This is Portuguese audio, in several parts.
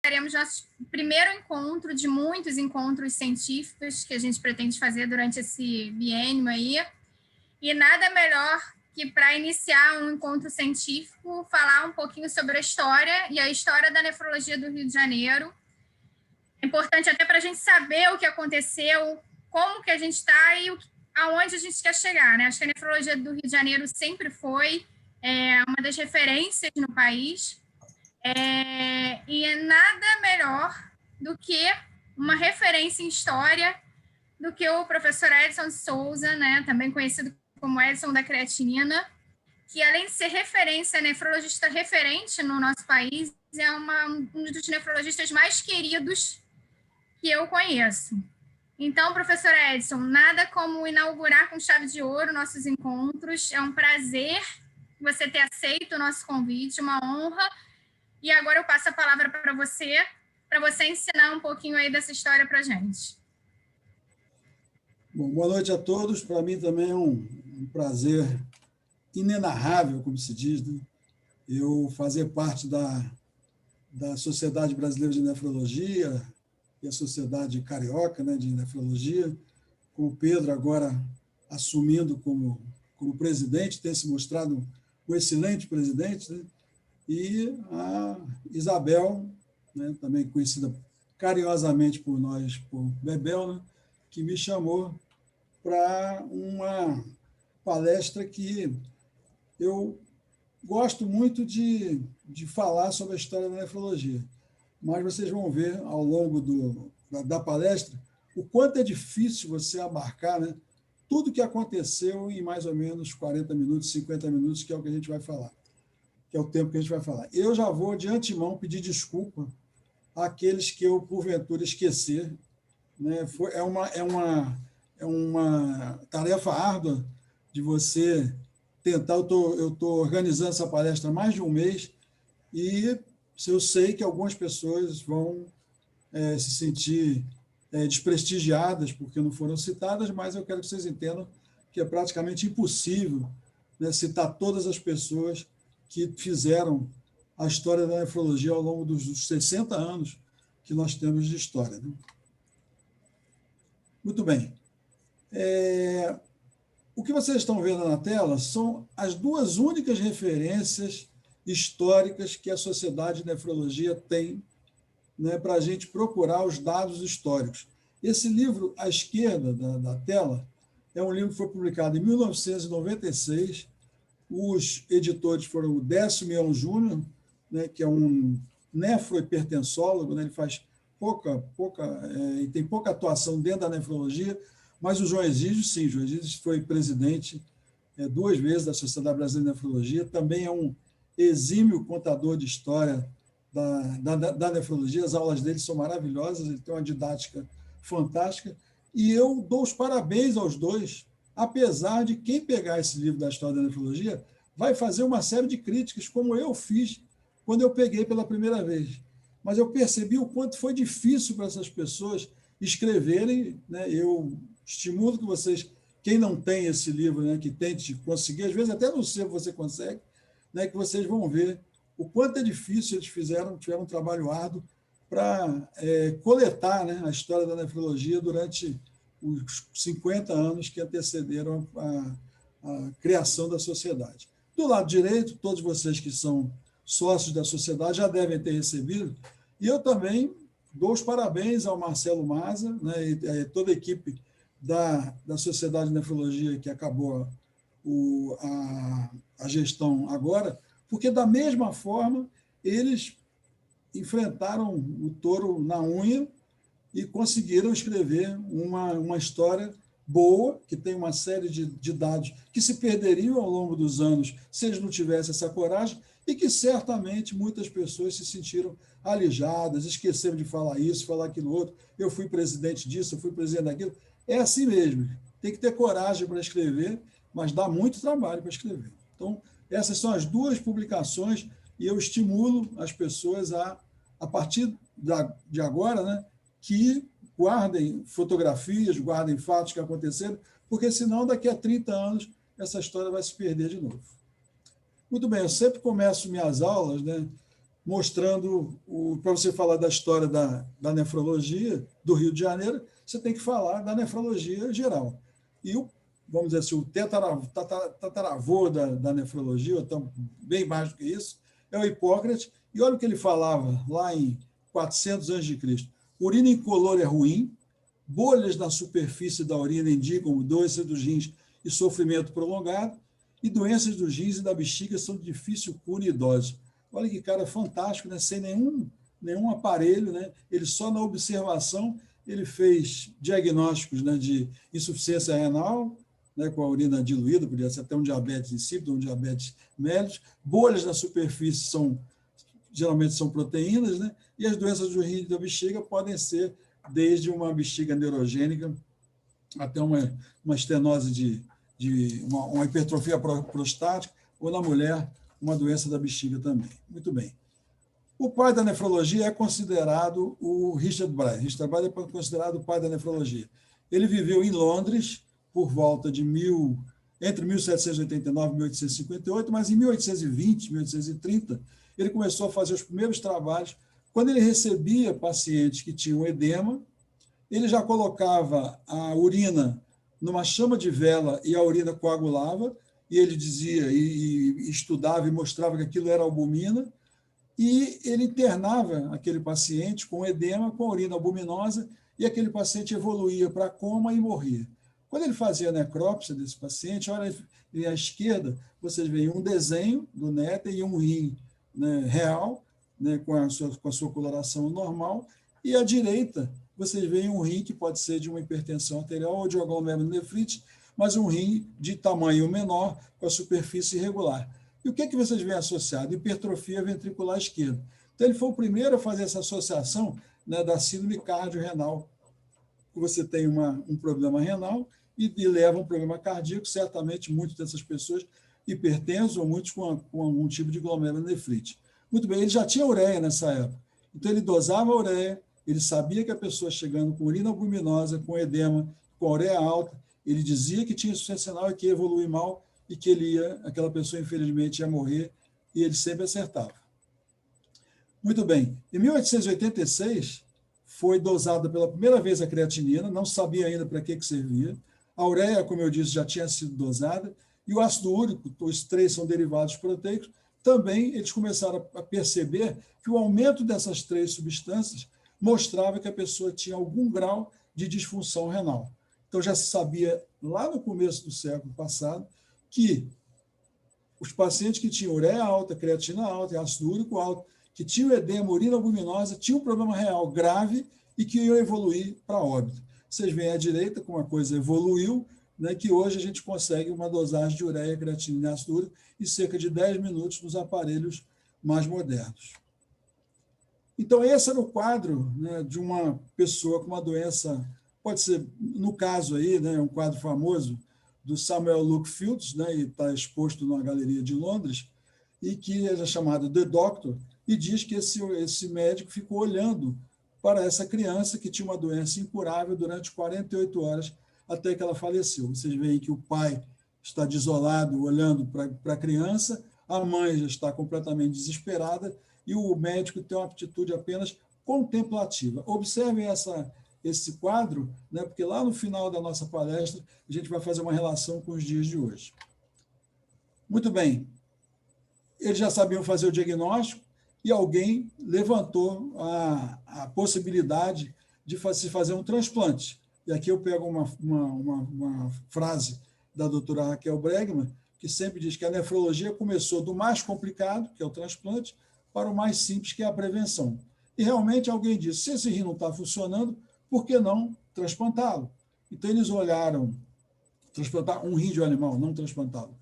Teremos nosso primeiro encontro de muitos encontros científicos que a gente pretende fazer durante esse biênio aí. E nada melhor que, para iniciar um encontro científico, falar um pouquinho sobre a história da nefrologia do Rio de Janeiro. É importante até para a gente saber o que aconteceu, como que a gente está e aonde a gente quer chegar, né? Acho que a nefrologia do Rio de Janeiro sempre foi uma das referências no país. E nada melhor do que uma referência em história do que o professor Edson de Souza, né, também conhecido como Edson da Creatinina, que, além de ser referência, nefrologista referente no nosso país, é um dos nefrologistas mais queridos que eu conheço. Então, professor Edson, nada como inaugurar com chave de ouro nossos encontros. É um prazer você ter aceito o nosso convite, uma honra. E agora eu passo a palavra para você ensinar um pouquinho aí dessa história para a gente. Bom, boa noite a todos. Para mim também é um prazer inenarrável, como se diz, né? Eu fazer parte da Sociedade Brasileira de Nefrologia e a Sociedade Carioca, né, de Nefrologia, com o Pedro agora assumindo como presidente, tem se mostrado um excelente presidente, né? E a Isabel, né, também conhecida carinhosamente por nós, por Bebel, né, que me chamou para uma palestra que eu gosto muito de falar sobre a história da nefrologia, mas vocês vão ver ao longo da palestra o quanto é difícil você abarcar, né, tudo que aconteceu em mais ou menos 40 minutos, 50 minutos, que é o que a gente vai falar, que é o tempo que a gente vai falar. Eu já vou, de antemão, pedir desculpa àqueles que eu, porventura, esquecer, né? É uma tarefa árdua de você tentar. Eu tô organizando essa palestra há mais de um mês e eu sei que algumas pessoas vão se sentir desprestigiadas porque não foram citadas, mas eu quero que vocês entendam que é praticamente impossível, né, citar todas as pessoas que fizeram a história da nefrologia ao longo dos 60 anos que nós temos de história, né? Muito bem. O que vocês estão vendo na tela são as duas únicas referências históricas que a Sociedade de Nefrologia tem, né, para a gente procurar os dados históricos. Esse livro, à esquerda da tela, é um livro que foi publicado em 1996. Os editores foram o Décio Mion Júnior, né, que é um nefrohipertensólogo, né, ele faz tem pouca atuação dentro da nefrologia, mas o João Exídio, sim, o João Exídio foi presidente 2 vezes da Sociedade Brasileira de Nefrologia, também é um exímio contador de história da nefrologia, as aulas dele são maravilhosas, ele tem uma didática fantástica, e eu dou os parabéns aos dois, apesar de quem pegar esse livro da história da nefrologia vai fazer uma série de críticas, como eu fiz quando eu peguei pela primeira vez. Mas eu percebi o quanto foi difícil para essas pessoas escreverem, né? Eu estimulo que vocês, quem não tem esse livro, né, que tente conseguir, às vezes até no sebo você consegue, né, que vocês vão ver o quanto é difícil eles tiveram um trabalho árduo para coletar, né, a história da nefrologia durante os 50 anos que antecederam a criação da sociedade. Do lado direito, todos vocês que são sócios da sociedade já devem ter recebido, e eu também dou os parabéns ao Marcelo Maza, né, e toda a equipe da Sociedade de Nefrologia que acabou a gestão agora, porque, da mesma forma, eles enfrentaram o touro na unha e conseguiram escrever uma história boa, que tem uma série de dados que se perderiam ao longo dos anos se eles não tivessem essa coragem, e que certamente muitas pessoas se sentiram alijadas, esqueceram de falar isso, falar aquilo outro. Eu fui presidente disso, eu fui presidente daquilo. É assim mesmo, tem que ter coragem para escrever, mas dá muito trabalho para escrever. Então, essas são as duas publicações, e eu estimulo as pessoas a partir de agora, né, que guardem fotografias, guardem fatos que aconteceram, porque senão daqui a 30 anos essa história vai se perder de novo. Muito bem, eu sempre começo minhas aulas, né, mostrando, para você falar da história da nefrologia do Rio de Janeiro, você tem que falar da nefrologia geral. E, vamos dizer assim, o tataravô da nefrologia, ou então, bem mais do que isso, é o Hipócrates. E olha o que ele falava lá em 400 a.C. Urina incolor é ruim, bolhas na superfície da urina indicam doença dos rins e sofrimento prolongado, e doenças dos rins e da bexiga são de difícil cura em idosos. Olha que cara fantástico, né? Sem nenhum aparelho, né? Ele só na observação ele fez diagnósticos, né, de insuficiência renal, né, com a urina diluída, podia ser até um diabetes insípido, um diabetes mellitus, bolhas na superfície geralmente são proteínas, né? E as doenças do rim e da bexiga podem ser desde uma bexiga neurogênica até uma estenose uma hipertrofia prostática, ou na mulher, uma doença da bexiga também. Muito bem. O pai da nefrologia é considerado o Richard Bryce. Richard Bryce é considerado o pai da nefrologia. Ele viveu em Londres por volta de entre 1789 e 1858, mas em 1820, 1830, ele começou a fazer os primeiros trabalhos. Quando ele recebia pacientes que tinham edema, ele já colocava a urina numa chama de vela e a urina coagulava, e ele dizia, e estudava e mostrava que aquilo era albumina, e ele internava aquele paciente com edema, com a urina albuminosa, e aquele paciente evoluía para coma e morria. Quando ele fazia a necrópsia desse paciente, olha, à esquerda, vocês veem um desenho do néter e um rim, né, real, né, com a sua coloração normal, e à direita, vocês veem um rim que pode ser de uma hipertensão arterial ou de uma glomerulonefrite, mas um rim de tamanho menor, com a superfície irregular. E o que vocês veem associado? Hipertrofia ventricular esquerda. Então, ele foi o primeiro a fazer essa associação, né, da síndrome cardiorrenal. Você tem um problema renal e leva a um problema cardíaco, certamente muitas dessas pessoas hipertensos ou muitos com algum tipo de glomerulonefrite. Muito bem, ele já tinha ureia nessa época. Então, ele dosava a ureia, ele sabia que a pessoa chegando com urina albuminosa, com edema, com a ureia alta, ele dizia que tinha insuficiência renal e que ia evoluir mal, e que aquela pessoa, infelizmente, ia morrer, e ele sempre acertava. Muito bem. Em 1886, foi dosada pela primeira vez a creatinina, não sabia ainda para que servia. A ureia, como eu disse, já tinha sido dosada, e o ácido úrico, os três são derivados proteicos, também eles começaram a perceber que o aumento dessas três substâncias mostrava que a pessoa tinha algum grau de disfunção renal. Então, já se sabia, lá no começo do século passado, que os pacientes que tinham ureia alta, creatina alta e ácido úrico alto, que tinham edema, urina albuminosa, tinham um problema renal grave e que iam evoluir para óbito. Vocês veem à direita como a coisa evoluiu, né, que hoje a gente consegue uma dosagem de ureia, creatina e ácido úrico em cerca de 10 minutos nos aparelhos mais modernos. Então, esse era o quadro, né, de uma pessoa com uma doença, pode ser, no caso aí, né, um quadro famoso, do Samuel Luke Fields, né, e está exposto na Galeria de Londres, e que é chamado The Doctor, e diz que esse médico ficou olhando para essa criança que tinha uma doença incurável durante 48 horas até que ela faleceu. Vocês veem que o pai está desolado, olhando para a criança, a mãe já está completamente desesperada e o médico tem uma atitude apenas contemplativa. Observem esse quadro, né, porque lá no final da nossa palestra a gente vai fazer uma relação com os dias de hoje. Muito bem. Eles já sabiam fazer o diagnóstico e alguém levantou a possibilidade de se fazer um transplante. E aqui eu pego uma frase da doutora Raquel Bregman, que sempre diz que a nefrologia começou do mais complicado, que é o transplante, para o mais simples, que é a prevenção. E realmente alguém disse, se esse rim não está funcionando, por que não transplantá-lo? Então eles olharam, transplantar um rim de um animal, não transplantá-lo.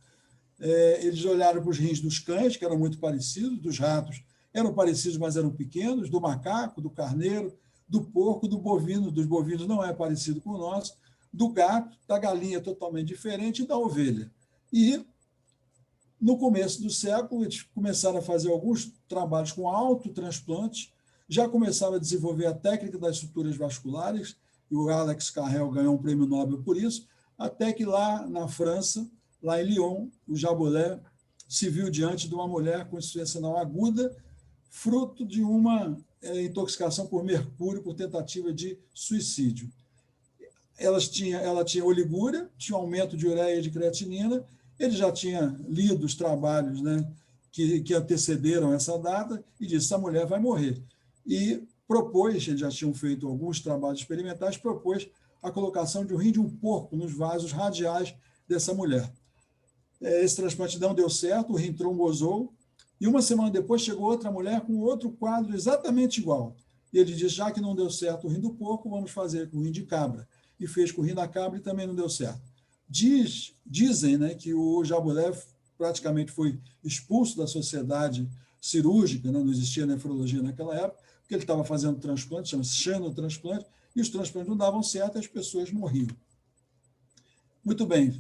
Eles olharam para os rins dos cães, que eram muito parecidos, dos ratos eram parecidos, mas eram pequenos, do macaco, do carneiro, do porco, do bovino, dos bovinos não é parecido com o nosso, do gato, da galinha totalmente diferente e da ovelha. E, no começo do século, eles começaram a fazer alguns trabalhos com autotransplantes, já começaram a desenvolver a técnica das estruturas vasculares, e o Alex Carrel ganhou um prêmio Nobel por isso, até que lá na França, lá em Lyon, o Jaboulet se viu diante de uma mulher com insuficiência renal aguda, fruto de uma intoxicação por mercúrio por tentativa de suicídio. Ela tinha oligúria, tinha aumento de ureia e de creatinina. Ele já tinha lido os trabalhos, né, que antecederam essa data e disse: essa mulher vai morrer. E propôs, eles já tinham feito alguns trabalhos experimentais, propôs a colocação de um rim de um porco nos vasos radiais dessa mulher. Esse transplante não deu certo, o rim trombosou, e uma semana depois chegou outra mulher com outro quadro exatamente igual. E ele disse: já que não deu certo o rim do porco, vamos fazer com o rim de cabra. E fez com o rim da cabra e também não deu certo. Dizem, né, que o Jabolev praticamente foi expulso da sociedade cirúrgica, né, não existia nefrologia naquela época, porque ele estava fazendo transplante, chama-se xenotransplante, e os transplantes não davam certo e as pessoas morriam. Muito bem.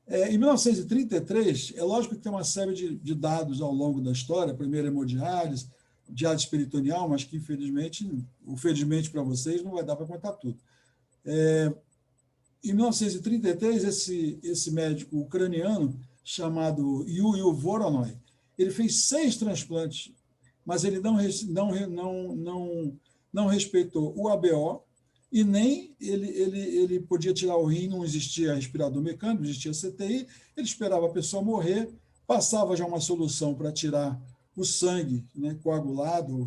Em 1933, é lógico que tem uma série de dados ao longo da história, primeiro hemodiálise, diálise peritoneal, mas que, infelizmente para vocês, não vai dar para contar tudo. Em 1933, esse médico ucraniano, chamado Yury Voronoi, ele fez 6 transplantes, mas ele não respeitou o ABO, e nem ele podia tirar o rim, não existia respirador mecânico, não existia CTI, ele esperava a pessoa morrer, passava já uma solução para tirar o sangue, né, coagulado,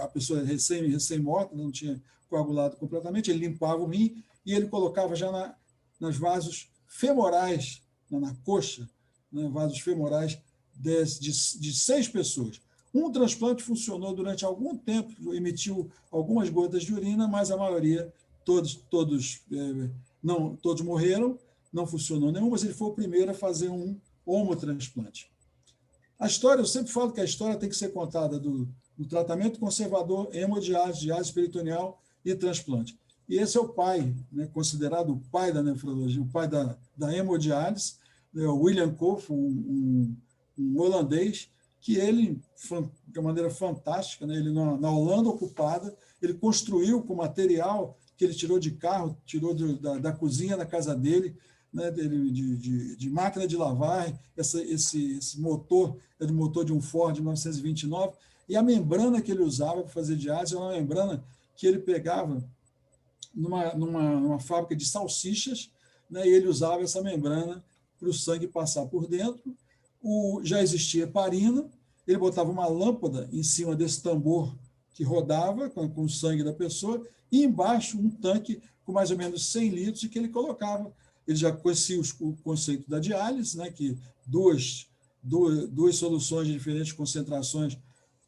a pessoa recém-morta, não tinha coagulado completamente, ele limpava o rim e ele colocava já nos vasos femorais, na coxa, né, vasos femorais de 6 pessoas. Um transplante funcionou durante algum tempo, emitiu algumas gotas de urina, mas a maioria, todos morreram, não funcionou nenhum, mas ele foi o primeiro a fazer um homotransplante. A história, eu sempre falo que a história tem que ser contada do tratamento conservador, hemodiálise, diálise peritoneal e transplante. E esse é o pai, né, considerado o pai da nefrologia, o pai da hemodiálise, né, o William Koff, um holandês, que ele, de uma maneira fantástica, né, ele na Holanda ocupada, ele construiu com material que ele tirou de carro, tirou da cozinha da casa dele, né, de máquina de lavar, esse motor é do motor de um Ford de 1929, e a membrana que ele usava para fazer diálise é uma membrana que ele pegava numa fábrica de salsichas, né, e ele usava essa membrana para o sangue passar por dentro. Já existia heparina, ele botava uma lâmpada em cima desse tambor que rodava com o sangue da pessoa, e embaixo um tanque com mais ou menos 100 litros, e que ele colocava. Ele já conhecia o conceito da diálise, né, que duas soluções de diferentes concentrações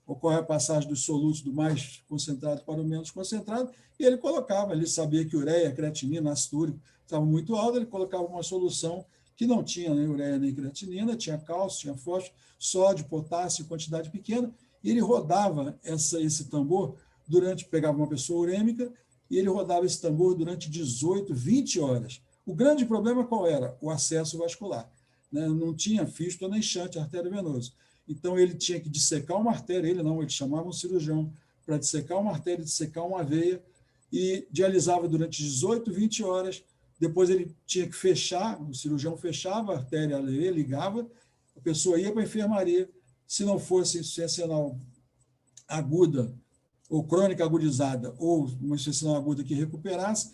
ocorre a passagem dos solutos do mais concentrado para o menos concentrado, e ele colocava, ele sabia que ureia, creatinina, ácido úrico estavam muito altos, ele colocava uma solução que não tinha nem ureia nem creatinina, tinha cálcio, tinha fósforo, sódio, potássio, quantidade pequena, e ele rodava esse tambor pegava uma pessoa urêmica, e ele rodava esse tambor durante 18, 20 horas. O grande problema qual era? O acesso vascular, né? Não tinha fístula nem shunt arteriovenoso. Então, ele tinha que dissecar uma artéria, ele chamava um cirurgião para dissecar uma artéria, dissecar uma veia, e dialisava durante 18, 20 horas. Depois ele tinha que fechar, o cirurgião fechava a artéria, ligava, a pessoa ia para a enfermaria. Se não fosse insuficiência renal aguda, ou crônica agudizada, ou uma insuficiência renal aguda que recuperasse,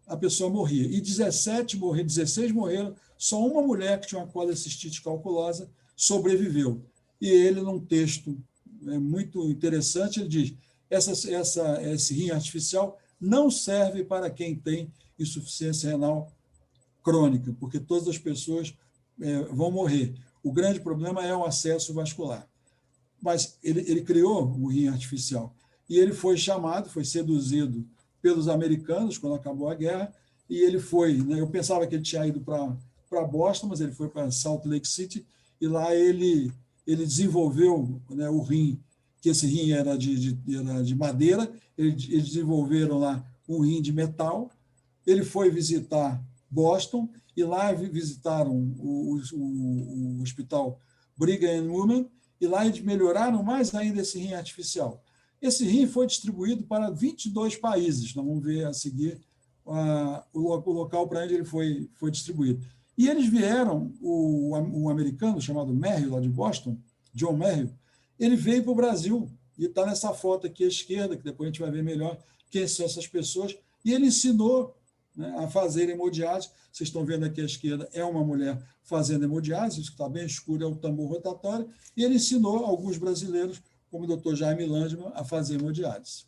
a pessoa morria. E 16 morreram, só uma mulher que tinha uma colecistite calculosa sobreviveu. E ele, num texto muito interessante, ele diz: esse rim artificial não serve para quem tem insuficiência renal crônica, porque todas as pessoas vão morrer. O grande problema é o acesso vascular. Mas ele criou o rim artificial, e ele foi seduzido pelos americanos quando acabou a guerra, e ele foi, né, eu pensava que ele tinha ido para Boston, mas ele foi para Salt Lake City, e lá ele desenvolveu, né, o rim, que esse rim era de madeira, eles desenvolveram lá um rim de metal. Ele foi visitar Boston, e lá visitaram o hospital Brigham and Women, e lá eles melhoraram mais ainda esse rim artificial. Esse rim foi distribuído para 22 países. Nós vamos ver a seguir o local para onde ele foi distribuído. E eles vieram, o americano chamado Merrill, lá de Boston, John Merrill, ele veio para o Brasil, e está nessa foto aqui à esquerda, que depois a gente vai ver melhor quem são essas pessoas, e ele ensinou, né, a fazer hemodiálise. Vocês estão vendo aqui à esquerda, é uma mulher fazendo hemodiálise, isso que está bem escuro é o tambor rotatório, e ele ensinou alguns brasileiros, como o Dr. Jaime Landman, a fazer hemodiálise.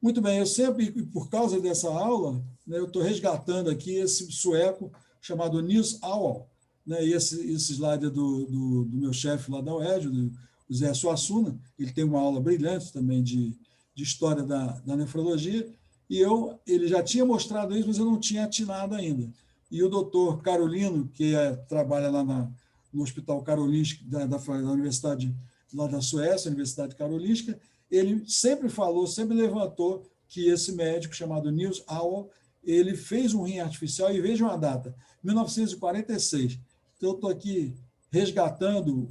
Muito bem, eu sempre, por causa dessa aula, né, eu estou resgatando aqui esse sueco chamado Niels Auwal, né, e esse slide é do meu chefe lá da UERJ, do Zé Suassuna. Ele tem uma aula brilhante também de história da nefrologia, e ele já tinha mostrado isso, mas eu não tinha atinado ainda. E o doutor Carolino, que trabalha lá no Hospital Karolinska, da Universidade lá da Suécia, Universidade Karolinska, ele sempre falou, sempre levantou que esse médico chamado Niels Auwal, ele fez um rim artificial, e vejam a data, 1946. Então, eu estou aqui resgatando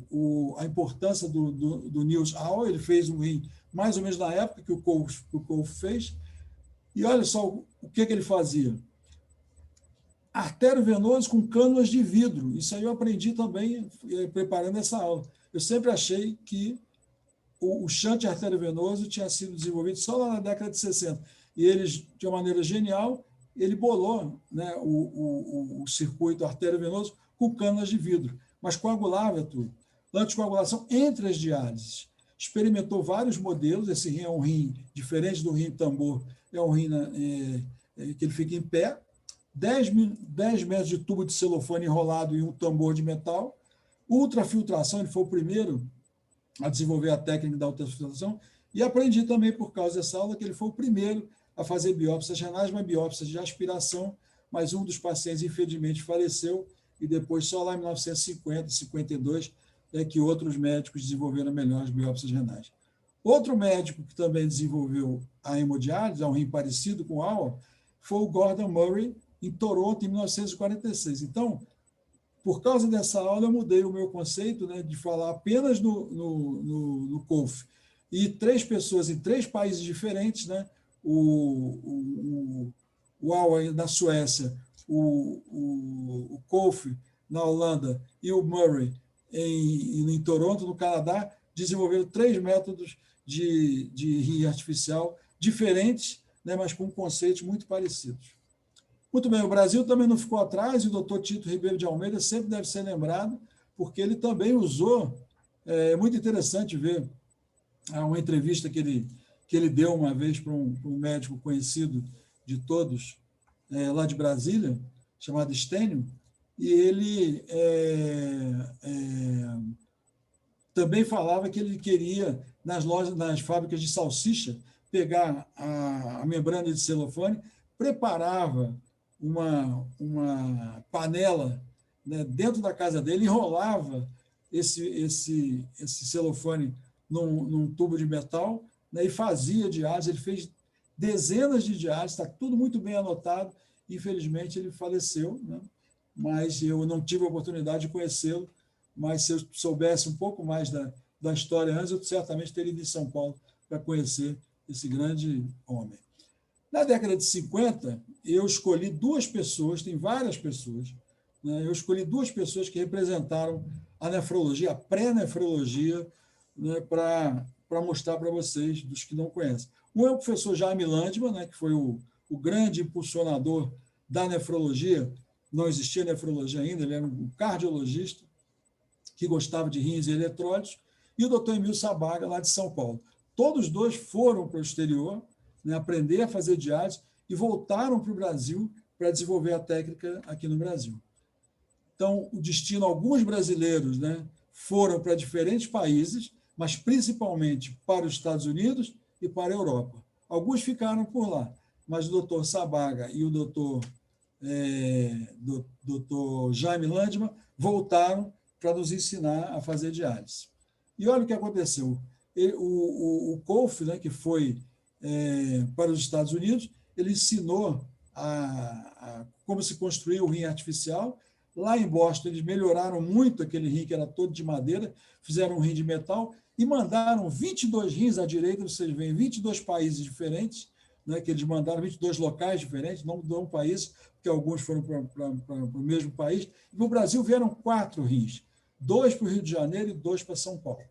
a importância do Niels Auwal. Ele fez um rim mais ou menos na época que o Kolff fez, e olha só o que ele fazia. Artério venoso com cânulas de vidro. Isso aí eu aprendi também preparando essa aula. Eu sempre achei que o shunt arteriovenoso tinha sido desenvolvido só lá na década de 60. E eles, de uma maneira genial, ele bolou, né, o circuito arteriovenoso com cânulas de vidro, mas coagulava tudo. Anticoagulação entre as diálises. Experimentou vários modelos. Esse rim é um rim diferente do rim tambor, é um rim que ele fica em pé, 10 metros de tubo de celofane enrolado em um tambor de metal, ultrafiltração. Ele foi o primeiro a desenvolver a técnica da ultrafiltração, e aprendi também, por causa dessa aula, que ele foi o primeiro a fazer biópsias renais, mas biópsias de aspiração, mas um dos pacientes, infelizmente, faleceu, e depois, só lá em 1950, 52, é que outros médicos desenvolveram melhores biópsias renais. Outro médico que também desenvolveu a hemodiálise, um rim parecido com o Auwal, foi o Gordon Murray, em Toronto, em 1946. Então, por causa dessa aula, eu mudei o meu conceito, né, de falar apenas no Kolff. E 3 pessoas em 3 países diferentes, né, o Auwal na Suécia, o Kolff na Holanda e o Murray em Toronto, no Canadá, desenvolveram 3 métodos de rim artificial diferentes, né, mas com conceitos muito parecidos. Muito bem, o Brasil também não ficou atrás, e o doutor Tito Ribeiro de Almeida sempre deve ser lembrado, porque ele também usou, é muito interessante ver uma entrevista que ele deu uma vez para um médico conhecido de todos, lá de Brasília, chamado Stênio, e ele também falava que ele queria, nas fábricas de salsicha, pegar a membrana de celofane, preparava uma panela, né, dentro da casa dele, enrolava esse celofane num tubo de metal, né, e fazia diálise. Ele fez dezenas de diálises, está tudo muito bem anotado. Infelizmente, ele faleceu, né, mas eu não tive a oportunidade de conhecê-lo, mas se eu soubesse um pouco mais da história antes, eu certamente teria ido em São Paulo para conhecer esse grande homem. Na década de 50, eu escolhi 2 pessoas, tem várias pessoas, né? Eu escolhi 2 pessoas que representaram a nefrologia, a pré-nefrologia, né, para mostrar para vocês, dos que não conhecem. Um é o professor Jaime Landman, né, que foi o grande impulsionador da nefrologia. Não existia nefrologia ainda, ele era um cardiologista que gostava de rins e eletrólitos, e o doutor Emílio Sabaga, lá de São Paulo. Todos 2 foram para o exterior, né, aprender a fazer diálise, e voltaram para o Brasil para desenvolver a técnica aqui no Brasil. Então, o destino, alguns brasileiros, né, foram para diferentes países, mas principalmente para os Estados Unidos e para a Europa. Alguns ficaram por lá, mas o doutor Sabaga e o doutor Jaime Landman voltaram para nos ensinar a fazer diálise. E olha o que aconteceu. O Kolff, né, que foi para os Estados Unidos, ele ensinou como se construir o rim artificial. Lá em Boston, eles melhoraram muito aquele rim que era todo de madeira, fizeram um rim de metal e mandaram 22 rins à direita. Vocês veem 22 países diferentes, né, que eles mandaram, 22 locais diferentes, não de um país, porque alguns foram para o mesmo país. E no Brasil vieram 4 rins, 2 para o Rio de Janeiro e 2 para São Paulo.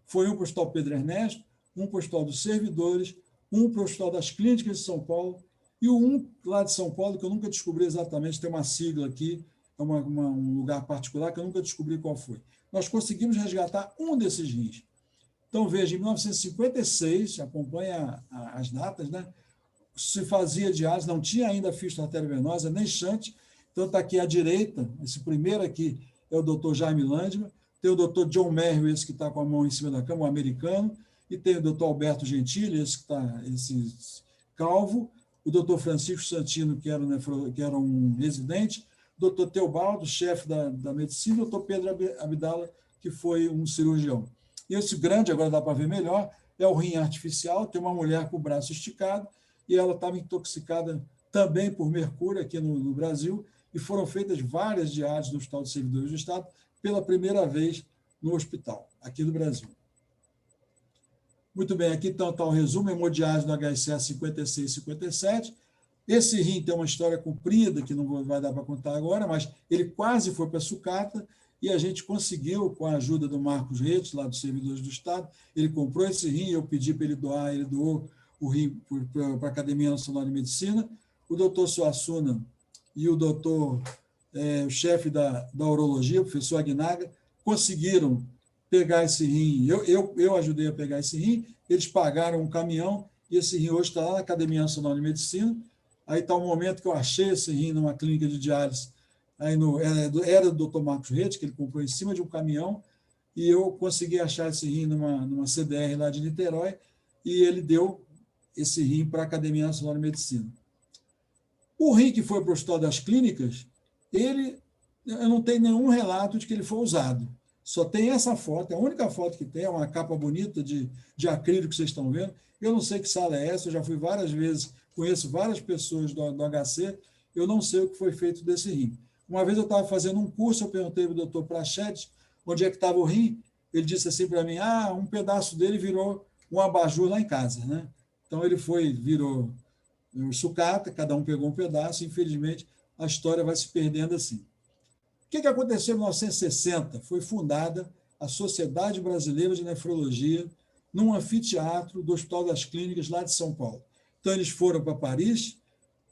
foi um para o Hospital Pedro Ernesto, um para o Hospital dos Servidores, um para o Hospital das Clínicas de São Paulo, e um lá de São Paulo, que eu nunca descobri exatamente, tem uma sigla aqui, é um lugar particular que eu nunca descobri qual foi. Nós conseguimos resgatar um desses rins. Então, veja, em 1956, acompanha as datas, né? Se fazia diálise, não tinha ainda fístula arteriovenosa, nem shunt. Então, está aqui à direita, esse primeiro aqui é o Dr. Jaime Landman, tem o Dr. John Merrill, esse que está com a mão em cima da cama, o americano, e tem o Dr. Alberto Gentili, esse que está, esse calvo, o Dr. Francisco Santino, que era um residente, o Dr. Teobaldo, chefe da medicina, e o Dr. Pedro Abdala, que foi um cirurgião. E esse grande, agora dá para ver melhor, é o rim artificial, tem uma mulher com o braço esticado, e ela estava intoxicada também por mercúrio aqui no Brasil, e foram feitas várias diálises no Hospital de Servidores do Estado, pela primeira vez no hospital, aqui do Brasil. Muito bem, aqui está o resumo, hemodiálise no HSA 56 e 57. Esse rim tem uma história comprida, que não vai dar para contar agora, mas ele quase foi para a sucata, e a gente conseguiu, com a ajuda do Marcos Retes, lá dos Servidores do Estado, ele comprou esse rim, eu pedi para ele doar, ele doou o rim para a Academia Nacional de Medicina. O doutor Suassuna e o doutor, o chefe da urologia, o professor Aguinaga, conseguiram pegar esse rim. Eu ajudei a pegar esse rim, eles pagaram um caminhão, e esse rim hoje está lá na Academia Nacional de Medicina. Aí está o momento que eu achei esse rim numa clínica de diálise, aí era do Dr. Marcos Retes, que ele comprou em cima de um caminhão, e eu consegui achar esse rim numa CDR lá de Niterói, e ele deu esse rim para a Academia Nacional de Medicina. O rim que foi para o Hospital das Clínicas, eu não tenho nenhum relato de que ele foi usado. Só tem essa foto, a única foto que tem, é uma capa bonita de acrílico que vocês estão vendo. Eu não sei que sala é essa, eu já fui várias vezes, conheço várias pessoas do HC, eu não sei o que foi feito desse rim. Uma vez eu estava fazendo um curso, eu perguntei para o doutor Prachete onde é que estava o rim, ele disse assim para mim, um pedaço dele virou um abajur lá em casa, né? Então ele virou sucata, cada um pegou um pedaço, infelizmente a história vai se perdendo assim. O que aconteceu em 1960? Foi fundada a Sociedade Brasileira de Nefrologia num anfiteatro do Hospital das Clínicas, lá de São Paulo. Então, eles foram para Paris,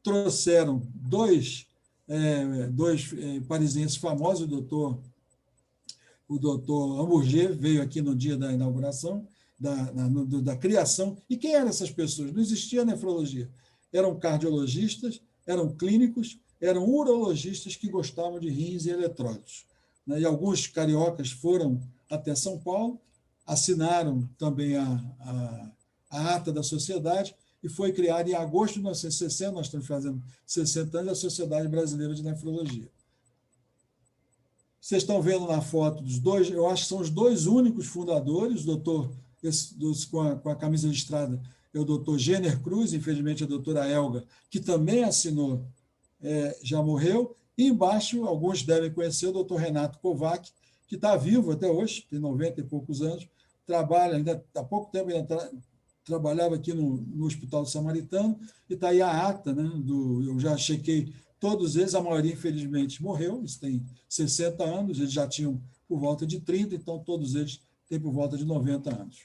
trouxeram dois parisienses famosos, o doutor Amburger veio aqui no dia da inauguração, da criação. E quem eram essas pessoas? Não existia nefrologia. Eram cardiologistas, eram clínicos, eram urologistas que gostavam de rins e eletrólitos. E alguns cariocas foram até São Paulo, assinaram também a ata da sociedade, e foi criada em agosto de 1960, nós estamos fazendo 60 anos, a Sociedade Brasileira de Nefrologia. Vocês estão vendo na foto dos dois, eu acho que são os dois únicos fundadores, o doutor, com a camisa listrada, é o doutor Jenner Cruz, infelizmente a doutora Elga, que também assinou, já morreu, e embaixo, alguns devem conhecer o doutor Renato Kovac, que está vivo até hoje, tem 90 e poucos anos, trabalha, ainda há pouco tempo trabalhava aqui no Hospital Samaritano, e está aí a ata, né, eu já chequei todos eles, a maioria, infelizmente, morreu, eles têm 60 anos, eles já tinham por volta de 30, então todos eles têm por volta de 90 anos.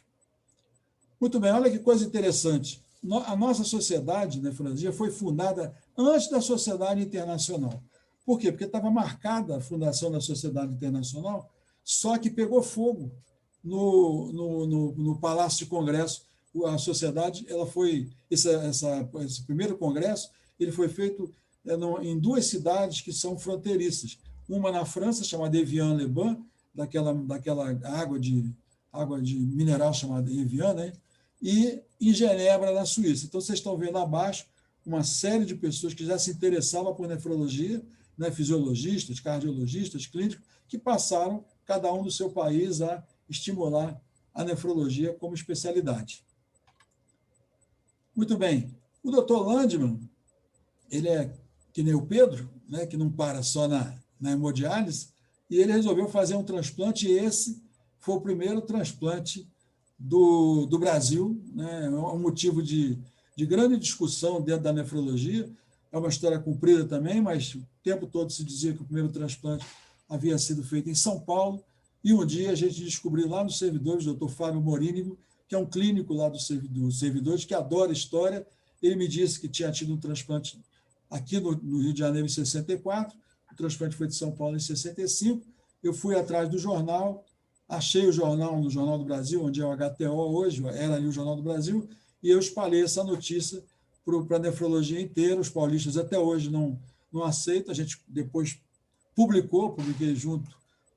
Muito bem, olha que coisa interessante. A nossa sociedade, né, nefrologia, foi fundada antes da Sociedade Internacional. Por quê? Porque estava marcada a fundação da Sociedade Internacional, só que pegou fogo no Palácio de Congresso. A sociedade, esse primeiro congresso, ele foi feito em duas cidades que são fronteiriças. Uma na França, chamada Evian-les-Bains, daquela água de mineral chamada Evian, né? E em Genebra, na Suíça. Então, vocês estão vendo abaixo uma série de pessoas que já se interessavam por nefrologia, né? Fisiologistas, cardiologistas, clínicos, que passaram, cada um do seu país, a estimular a nefrologia como especialidade. Muito bem. O doutor Landman, ele é que nem o Pedro, né, que não para só na hemodiálise, e ele resolveu fazer um transplante, e esse foi o primeiro transplante do Brasil, né, é um motivo de grande discussão dentro da nefrologia, é uma história comprida também, mas o tempo todo se dizia que o primeiro transplante havia sido feito em São Paulo, E um dia a gente descobriu lá nos servidores, o doutor Fábio Morínigo, que é um clínico lá dos servidores, que adora história. Ele me disse que tinha tido um transplante aqui no Rio de Janeiro em 64, o transplante foi de São Paulo em 65. Eu fui atrás do jornal, achei o jornal no Jornal do Brasil, onde é o HTO hoje, era ali o Jornal do Brasil, e eu espalhei essa notícia para a nefrologia inteira. Os paulistas até hoje não aceitam. A gente depois publiquei junto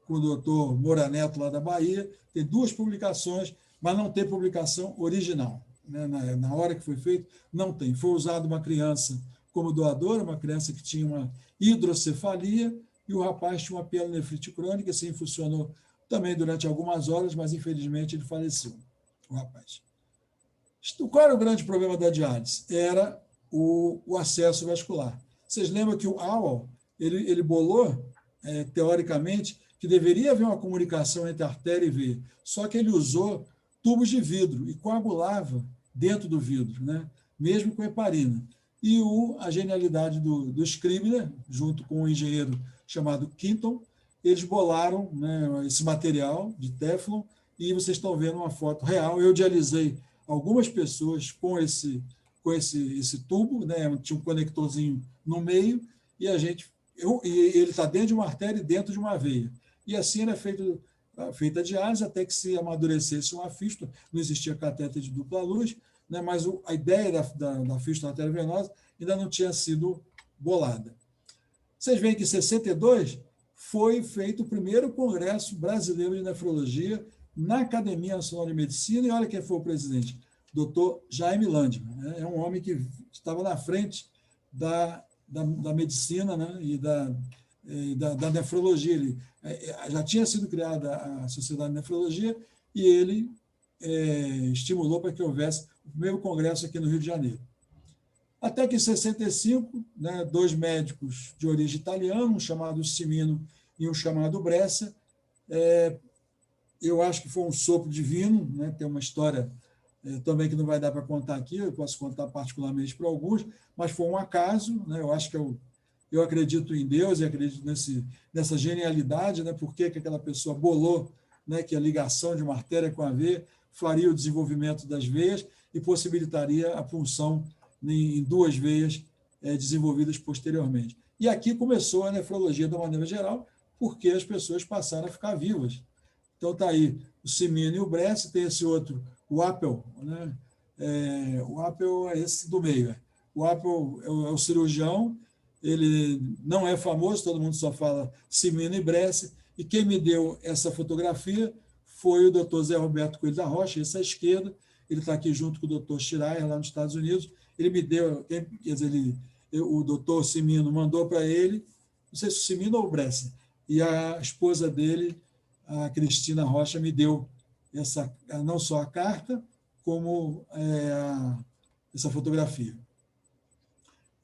com o doutor Moura Neto, lá da Bahia. Tem 2 publicações, mas não tem publicação original. Né? Na hora que foi feito, não tem. Foi usada uma criança como doadora, uma criança que tinha uma hidrocefalia, e o rapaz tinha uma pielonefrite crônica, assim funcionou também durante algumas horas, mas infelizmente ele faleceu, o rapaz. Qual era o grande problema da diálise? Era o acesso vascular. Vocês lembram que o Auer, ele bolou, teoricamente, que deveria haver uma comunicação entre artéria e veia, só que ele usou tubos de vidro e coagulava dentro do vidro, né? Mesmo com heparina. E a genialidade do Scribner, junto com um engenheiro chamado Quinton, eles bolaram, né, esse material de Teflon, e vocês estão vendo uma foto real. Eu dialisei algumas pessoas com esse tubo, né, tinha um conectorzinho no meio, e ele está dentro de uma artéria e dentro de uma veia. E assim era feita a diálise até que se amadurecesse uma fístula. Não existia catéter de dupla luz, né, mas a ideia da fístula arteriovenosa ainda não tinha sido bolada. Vocês veem que em 62 foi feito o primeiro Congresso Brasileiro de Nefrologia na Academia Nacional de Medicina, e olha quem foi o presidente, Dr. Jaime Landmann. Né? É um homem que estava na frente da medicina, né? E da nefrologia. Ele já tinha sido criada a Sociedade de Nefrologia, e ele estimulou para que houvesse o primeiro congresso aqui no Rio de Janeiro. Até que em 65, né, 2 médicos de origem italiana, um chamado Cimino e um chamado Brescia, eu acho que foi um sopro divino, né, tem uma história também que não vai dar para contar aqui, eu posso contar particularmente para alguns, mas foi um acaso, né, eu acho que eu acredito em Deus e acredito nessa genialidade, né, porque aquela pessoa bolou, né, que a ligação de uma artéria com a veia faria o desenvolvimento das veias e possibilitaria a punção em 2 veias desenvolvidas posteriormente. E aqui começou a nefrologia de uma maneira geral, porque as pessoas passaram a ficar vivas. Então está aí o Cimino e o Brescia, tem esse outro, o Appel, né? O Appel é esse do meio. O Appel é o cirurgião, ele não é famoso, todo mundo só fala Cimino e Brescia, e quem me deu essa fotografia foi o doutor Zé Roberto Coelho da Rocha, esse à esquerda, ele está aqui junto com o doutor Schreier, lá nos Estados Unidos. Ele me deu, quer dizer, o doutor Cimino mandou para ele, não sei se o Cimino ou o Brescia, e a esposa dele, a Cristina Rocha, me deu não só a carta, como essa fotografia.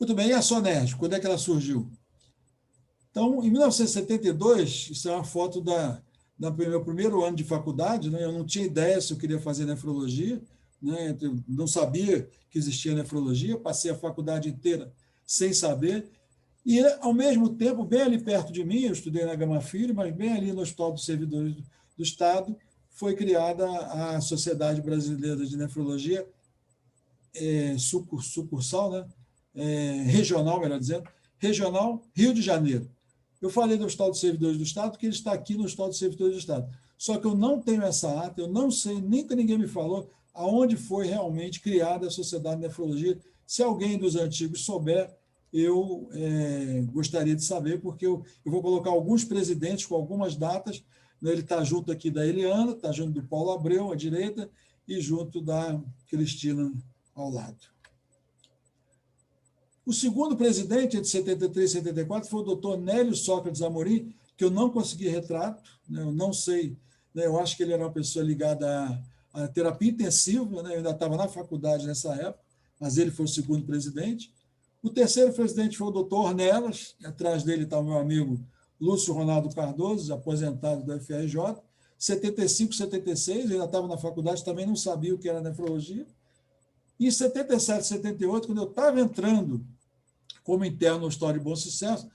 Muito bem, e a Sonerg, quando é que ela surgiu? Então, em 1972, isso é uma foto do meu primeiro ano de faculdade, né? Eu não tinha ideia se eu queria fazer nefrologia, né? Eu não sabia que existia nefrologia, passei a faculdade inteira sem saber, e, ao mesmo tempo, bem ali perto de mim, eu estudei na Gama Filho, mas bem ali no Hospital dos Servidores do Estado, foi criada a Sociedade Brasileira de Nefrologia, sucursal, né? Regional, melhor dizendo, Regional Rio de Janeiro. Eu falei do Hospital dos Servidores do Estado, porque ele está aqui no Hospital dos Servidores do Estado. Só que eu não tenho essa ata, eu não sei, nem que ninguém me falou, aonde foi realmente criada a Sociedade de Nefrologia. Se alguém dos antigos souber, eu gostaria de saber, porque eu vou colocar alguns presidentes com algumas datas, né? Ele está junto aqui da Eliana, está junto do Paulo Abreu, à direita, e junto da Cristina, ao lado. O segundo presidente, entre 73 e 74, foi o doutor Nélio Sócrates Amorim, que eu não consegui retrato, né? Eu não sei, né? Eu acho que ele era uma pessoa ligada à terapia intensiva, né? Eu ainda estava na faculdade nessa época, mas ele foi o segundo presidente. O terceiro presidente foi o doutor Ornelas, atrás dele está o meu amigo Lúcio Ronaldo Cardoso, aposentado do FRJ. 75, 76, eu ainda estava na faculdade, também não sabia o que era nefrologia. E em 77, 78, quando eu estava entrando como interno no História de Bom Sucesso,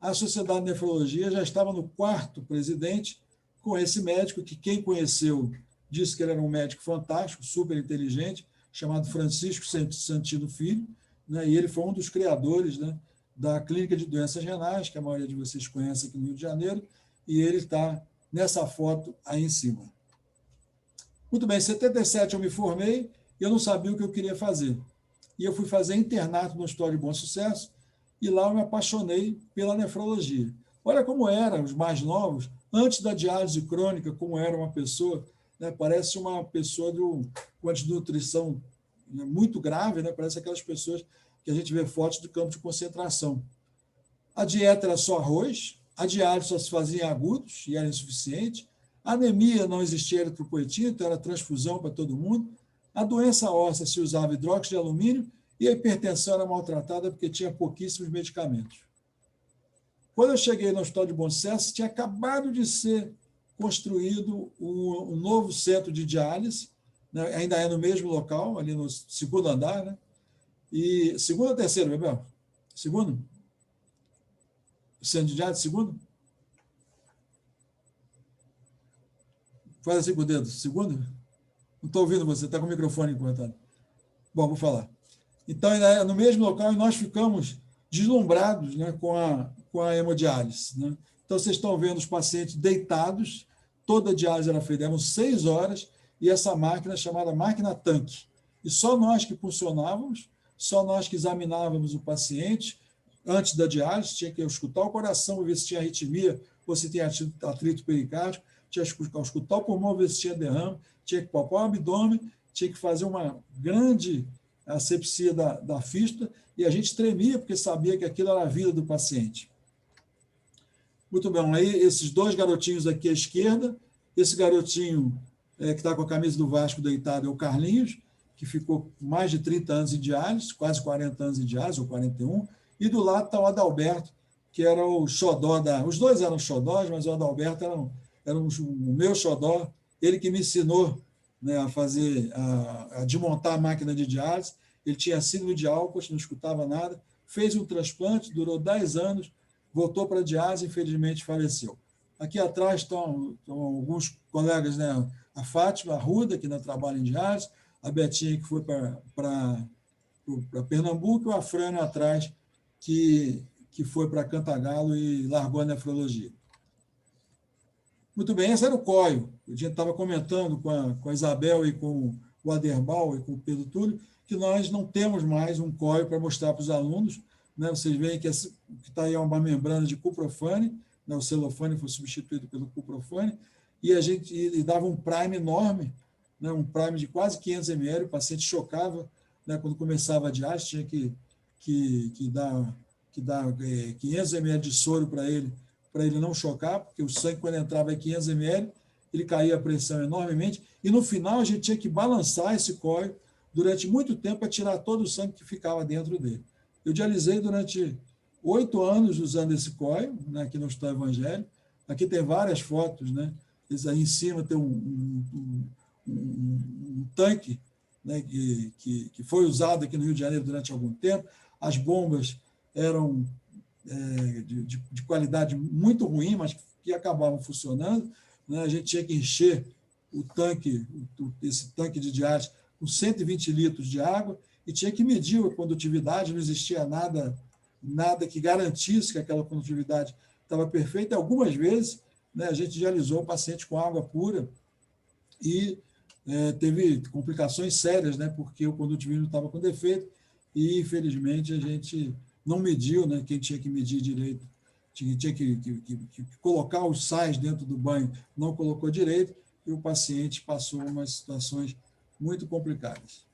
a Sociedade de Nefrologia já estava no 4º presidente, com esse médico, que quem conheceu disse que ele era um médico fantástico, super inteligente, chamado Francisco Santino Filho, né? E ele foi um dos criadores, né, da Clínica de Doenças Renais, que a maioria de vocês conhece aqui no Rio de Janeiro, e ele está nessa foto aí em cima. Muito bem, em 77 eu me formei e eu não sabia o que eu queria fazer. E eu fui fazer internato no Hospital de Bom Sucesso e lá eu me apaixonei pela nefrologia. Olha como eram os mais novos, antes da diálise crônica, como era uma pessoa, né, parece uma pessoa com a desnutrição, né, muito grave, né, parece aquelas pessoas que a gente vê fotos do campo de concentração. A dieta era só arroz, a diálise só se fazia em agudos e era insuficiente, a anemia não existia eritropoetina, então era transfusão para todo mundo, a doença óssea se usava hidróxido de alumínio e a hipertensão era maltratada porque tinha pouquíssimos medicamentos. Quando eu cheguei no Hospital de Bom Sucesso, tinha acabado de ser construído um novo centro de diálise, né? Ainda é no mesmo local, ali no segundo andar, né? E segundo ou terceiro, Bebel? Segundo? O centro de diálise, segundo? Faz assim com o dedo. Segundo? Não estou ouvindo você, está com o microfone cortado. Bom, vou falar. Então, ainda é no mesmo local e nós ficamos deslumbrados, né, com a hemodiálise, né? Então, vocês estão vendo os pacientes deitados, toda a diálise era feita, eram 6 horas, e essa máquina chamada máquina tanque. E só nós que funcionávamos, só nós que examinávamos o paciente antes da diálise, tinha que escutar o coração, ver se tinha arritmia ou se tinha atrito pericárdico, tinha que escutar o pulmão, ver se tinha derrame, tinha que palpar o abdômen, tinha que fazer uma grande asepsia da fístula, e a gente tremia porque sabia que aquilo era a vida do paciente. Muito bem, aí esses 2 garotinhos aqui à esquerda, esse garotinho que está com a camisa do Vasco deitado é o Carlinhos, que ficou mais de 30 anos em diálise, quase 40 anos em diálise, ou 41, e do lado está o Adalberto, que era o xodó os dois eram xodós, mas o Adalberto era o meu xodó, ele que me ensinou, né, a desmontar a máquina de diálise. Ele tinha síndrome de Alport, não escutava nada, fez um transplante, durou 10 anos, voltou para a diálise e, infelizmente, faleceu. Aqui atrás estão alguns colegas, né, a Fátima, a Ruda, que ainda trabalha em diálise, a Betinha, que foi para Pernambuco, e a Frana atrás, que foi para Cantagalo e largou a nefrologia. Muito bem, esse era o COIO. A gente estava comentando com a Isabel e com o Aderbal e com o Pedro Túlio que nós não temos mais um COIO para mostrar para os alunos, né? Vocês veem que está aí uma membrana de cuprofane, né? O celofane foi substituído pelo cuprofane, e a gente dava um prime enorme, né? Um prime de quase 500 ml, o paciente chocava, né? Quando começava a diálise, tinha que dar 500 ml de soro para ele não chocar, porque o sangue, quando entrava em 500 ml, ele caía a pressão enormemente, e no final a gente tinha que balançar esse COIO durante muito tempo para tirar todo o sangue que ficava dentro dele. Eu dialisei durante 8 anos usando esse COIO, né, aqui no Hospital Evangelho. Aqui tem várias fotos, né? Esse aí em cima tem um tanque, né, que foi usado aqui no Rio de Janeiro durante algum tempo. As bombas eram de qualidade muito ruim, mas que acabavam funcionando, né? A gente tinha que encher o tanque, esse tanque de diálise, com 120 litros de água, e tinha que medir a condutividade, não existia nada que garantisse que aquela condutividade estava perfeita. Algumas vezes, né, a gente dialisou o paciente com água pura e teve complicações sérias, né, porque o condutivismo estava com defeito e, infelizmente, a gente não mediu, né, quem tinha que medir direito. Tinha que colocar os sais dentro do banho, não colocou direito, e o paciente passou umas situações muito complicadas.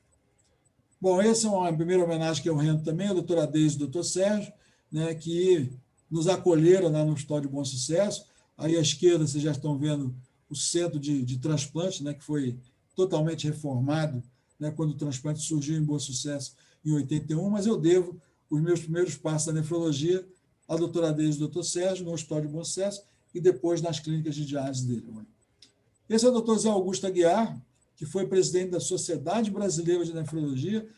Bom, essa é uma primeira homenagem que eu rendo também ao doutor Adeis e ao doutor Sérgio, né, que nos acolheram lá no Hospital de Bom Sucesso. Aí à esquerda vocês já estão vendo o centro de transplante, né, que foi totalmente reformado, né, quando o transplante surgiu em Bom Sucesso em 81, mas eu devo os meus primeiros passos da nefrologia a doutora Adeis e ao doutor Sérgio, no Hospital de Bom Sucesso, e depois nas clínicas de diálise dele. Esse é o doutor Zé Augusto Aguiar, que foi presidente da Sociedade Brasileira de Nefrologia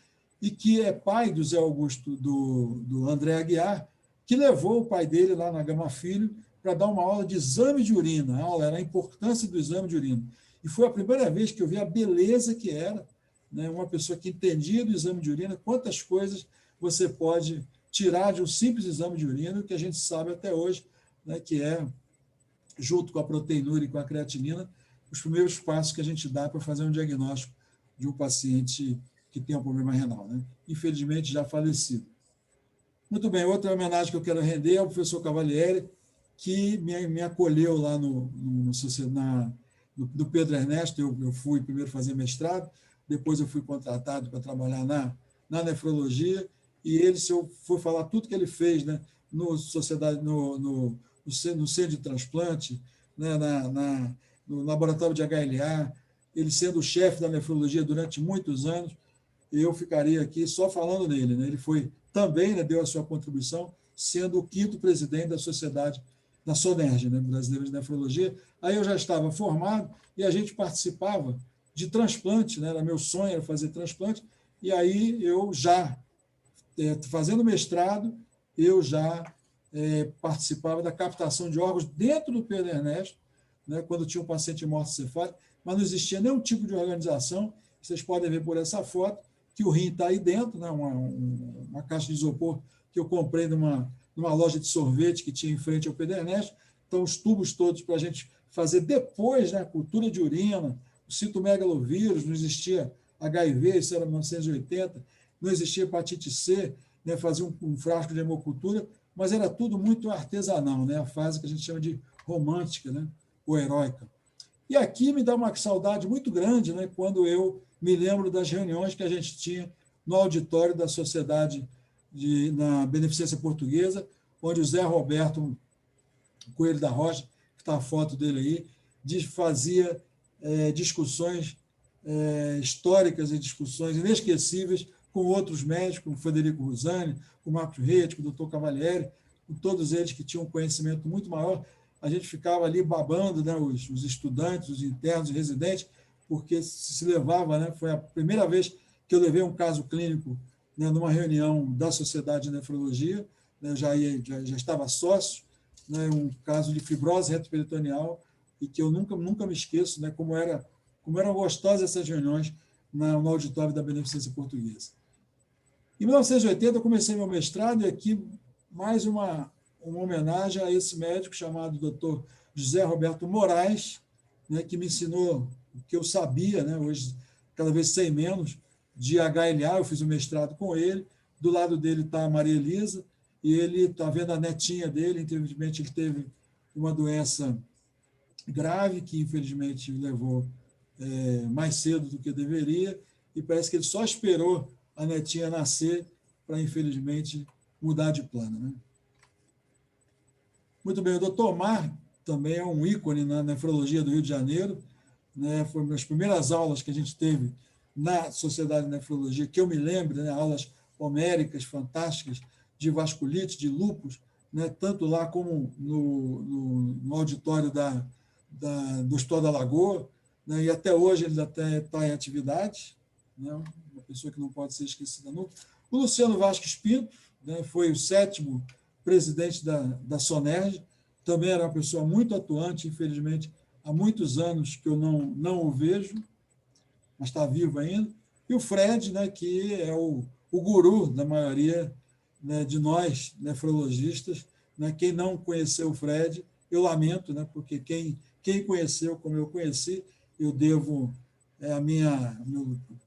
e que é pai do Zé Augusto, do André Aguiar, que levou o pai dele lá na Gama Filho para dar uma aula de exame de urina. A aula era a importância do exame de urina. E foi a primeira vez que eu vi a beleza que era, né, uma pessoa que entendia do exame de urina, quantas coisas você pode tirar de um simples exame de urina, que a gente sabe até hoje, né, que é, junto com a proteinúria e com a creatinina, os primeiros passos que a gente dá para fazer um diagnóstico de um paciente que tem um problema renal, né? Infelizmente, já falecido. Muito bem, outra homenagem que eu quero render é ao professor Cavalieri, que me acolheu lá no Pedro Ernesto. Eu fui primeiro fazer mestrado, depois eu fui contratado para trabalhar na nefrologia, e ele, se eu for falar tudo que ele fez, né, no centro de transplante, né, no laboratório de HLA, ele sendo o chefe da nefrologia durante muitos anos, eu ficaria aqui só falando nele, né? Ele foi também, né, deu a sua contribuição, sendo o 5º presidente da sociedade, da SONERJ, né, Brasileira de Nefrologia. Aí eu já estava formado e a gente participava de transplante, né? Era meu sonho, era fazer transplante, e aí eu já, fazendo mestrado, eu já participava da captação de órgãos dentro do Pedro Ernesto, né, quando tinha um paciente morto-cefálico, mas não existia nenhum tipo de organização. Vocês podem ver por essa foto que o rim está aí dentro, né, uma caixa de isopor que eu comprei numa loja de sorvete que tinha em frente ao Pedro Ernesto. Então, os tubos todos para a gente fazer depois, né, cultura de urina, o citomegalovírus, não existia HIV, isso era 1980, não existia hepatite C, né, fazia um frasco de hemocultura, mas era tudo muito artesanal, né, a fase que a gente chama de romântica, né, ou heróica. E aqui me dá uma saudade muito grande, né, quando eu me lembro das reuniões que a gente tinha no auditório da Sociedade na Beneficência Portuguesa, onde o Zé Roberto Coelho da Rocha, que está a foto dele aí, fazia discussões históricas e discussões inesquecíveis com outros médicos, com o Federico Rusani, com o Marcos Rede, com o Dr. Cavalieri, com todos eles que tinham um conhecimento muito maior. A gente ficava ali babando, né, os estudantes, os internos e residentes, porque se levava, né, foi a primeira vez que eu levei um caso clínico, né, numa reunião da Sociedade de Nefrologia, né, já estava sócio, né, um caso de fibrose retroperitoneal, e que eu nunca me esqueço, né, como eram gostosas essas reuniões no auditório da Beneficência Portuguesa. Em 1980, eu comecei meu mestrado, e aqui mais uma homenagem a esse médico chamado Dr. José Roberto Moraes, né, que me ensinou o que eu sabia, né, hoje cada vez sei menos, de HLA. Eu fiz o mestrado com ele. Do lado dele está a Maria Elisa, e ele está vendo a netinha dele. Infelizmente, ele teve uma doença grave, que infelizmente levou mais cedo do que deveria, e parece que ele só esperou a netinha nascer para, infelizmente, mudar de plano, né? Muito bem, o Dr. Omar também é um ícone na nefrologia do Rio de Janeiro, né? Foi uma das primeiras aulas que a gente teve na Sociedade de Nefrologia, que eu me lembro, né? Aulas homéricas, fantásticas, de vasculite, de lúpus, né? Tanto lá como no auditório do Hospital da Lagoa, né? E até hoje ele até está em atividade, né? Uma pessoa que não pode ser esquecida nunca. O Luciano Vasques Pinto, né? Foi o 7º presidente da SONERJ, também era uma pessoa muito atuante, infelizmente, há muitos anos que eu não o vejo, mas está vivo ainda. E o Fred, né, que é o guru da maioria, né, de nós, nefrologistas, né? Quem não conheceu o Fred, eu lamento, né, porque quem conheceu, como eu conheci, eu devo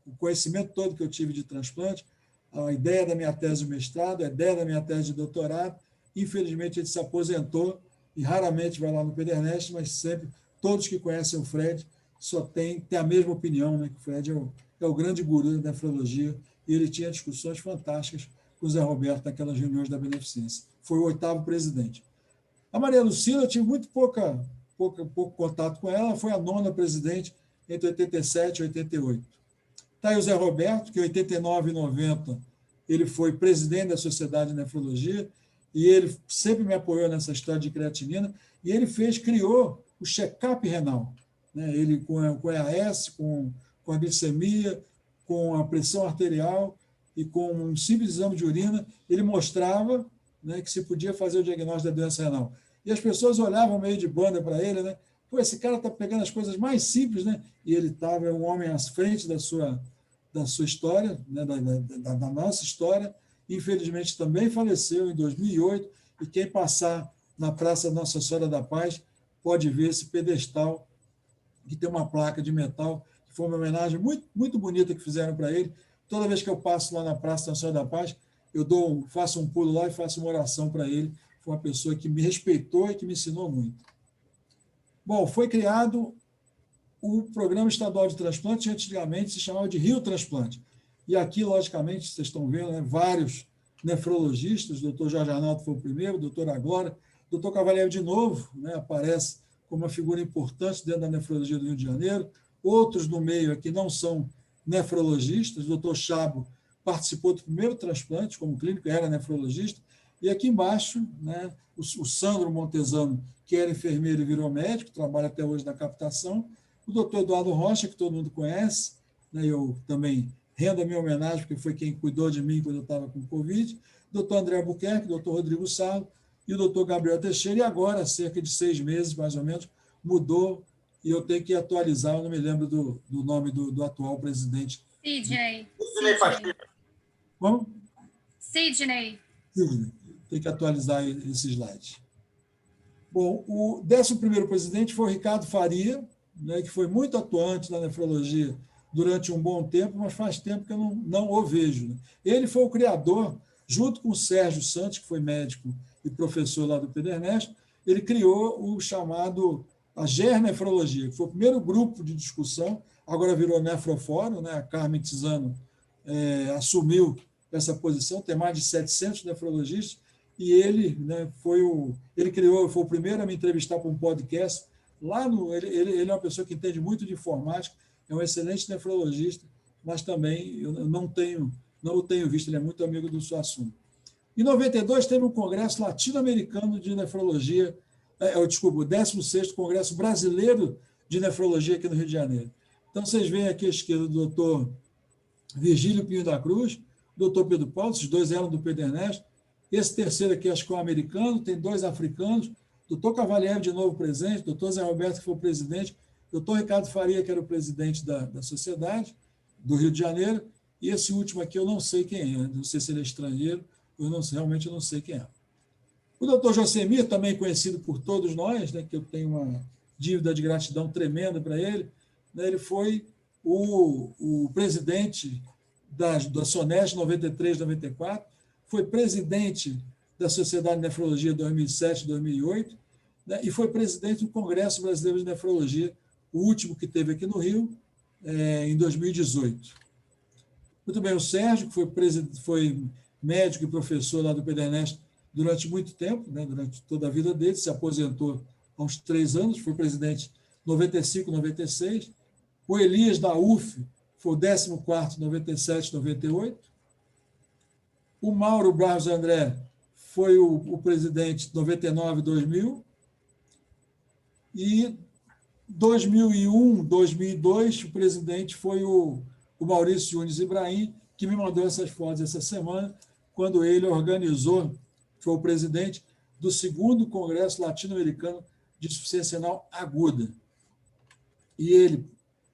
o conhecimento todo que eu tive de transplante, a ideia da minha tese de mestrado, a ideia da minha tese de doutorado. Infelizmente, ele se aposentou e raramente vai lá no Pedro Ernesto, mas sempre, todos que conhecem o Fred só têm a mesma opinião, né, que o Fred é o grande guru da nefrologia, e ele tinha discussões fantásticas com o Zé Roberto naquelas reuniões da Beneficência. Foi o 8º presidente. A Maria Lucila, eu tive muito pouco contato com ela, foi a 9ª presidente entre 87 e 88. Está aí o Zé Roberto, que em 89 e 90 ele foi presidente da Sociedade de Nefrologia, e ele sempre me apoiou nessa história de creatinina, e ele criou o check-up renal, né? Ele com a EAS, com a glicemia, com a pressão arterial e com um simples exame de urina, ele mostrava, né, que se podia fazer o diagnóstico da doença renal. E as pessoas olhavam meio de banda para ele, né? Pô, esse cara está pegando as coisas mais simples, né? E ele estava um homem à frente da sua história, né? Da nossa história. Infelizmente, também faleceu em 2008, e quem passar na Praça Nossa Senhora da Paz pode ver esse pedestal que tem uma placa de metal, que foi uma homenagem muito, muito bonita que fizeram para ele. Toda vez que eu passo lá na Praça Nossa Senhora da Paz, eu faço um pulo lá e faço uma oração para ele. Foi uma pessoa que me respeitou e que me ensinou muito. Bom, foi criado o Programa Estadual de Transplante, antigamente se chamava de Rio Transplante. E aqui, logicamente, vocês estão vendo, né, vários nefrologistas, o doutor Jorge Arnaldo foi o primeiro, o doutor Agora, o doutor Cavalieri, de novo, né, aparece como uma figura importante dentro da nefrologia do Rio de Janeiro. Outros no meio aqui não são nefrologistas, o doutor Chabo participou do primeiro transplante como clínico, era nefrologista, e aqui embaixo, né, o Sandro Montesano, que era enfermeiro e virou médico, trabalha até hoje na captação, o doutor Eduardo Rocha, que todo mundo conhece, né, eu também rendo a minha homenagem, porque foi quem cuidou de mim quando eu estava com Covid, o doutor André Albuquerque, o doutor Rodrigo Salo e o doutor Gabriel Teixeira, e agora, há cerca de 6 meses, mais ou menos, mudou, e eu tenho que atualizar, eu não me lembro do nome do atual presidente. Sidney. Como? Sidney. Tem que atualizar esse slide. Bom, o 11º presidente foi o Ricardo Faria, né, que foi muito atuante na nefrologia durante um bom tempo, mas faz tempo que eu não o vejo. Né? Ele foi o criador, junto com o Sérgio Santos, que foi médico e professor lá do Pedernest, ele criou o chamado a GER-Nefrologia, que foi o primeiro grupo de discussão, agora virou Nefrofórum, né? A Carmen Tisano assumiu essa posição, tem mais de 700 nefrologistas, e ele, né, foi o primeiro a me entrevistar para um podcast. Ele é uma pessoa que entende muito de informática, é um excelente nefrologista, mas também eu não o tenho visto, ele é muito amigo do Suassuna. Em 92, teve um congresso latino-americano de nefrologia, desculpa, o 16º Congresso Brasileiro de Nefrologia aqui no Rio de Janeiro. Então, vocês veem aqui à esquerda o doutor Virgílio Pinho da Cruz, o doutor Pedro Paulo, esses dois eram do Pedernest. Esse terceiro aqui, acho que é um americano, tem 2 africanos, doutor Cavalieri, de novo presente, doutor Zé Roberto, que foi o presidente, doutor Ricardo Faria, que era o presidente da sociedade do Rio de Janeiro, e esse último aqui eu não sei quem é, não sei se ele é estrangeiro, realmente eu não sei quem é. O doutor Josemir, também conhecido por todos nós, né, que eu tenho uma dívida de gratidão tremenda para ele, né, ele foi o presidente da SONEST 93-94, foi presidente da Sociedade de Nefrologia 2007-2008, né, e foi presidente do Congresso Brasileiro de Nefrologia, o último que teve aqui no Rio, em 2018. Muito bem, o Sérgio, que foi médico e professor lá do Pedernest durante muito tempo, né, durante toda a vida dele, se aposentou há uns 3 anos, foi presidente 95, 96. O Elias, da UF, foi o 14º, 97, 98. O Mauro Barros André foi o presidente 99, 2000. E 2001, 2002, o presidente foi o Maurício Yunes Ibrahim, que me mandou essas fotos essa semana, quando ele organizou, foi o presidente do 2º Congresso Latino-Americano de Insuficiência Renal Aguda. E ele,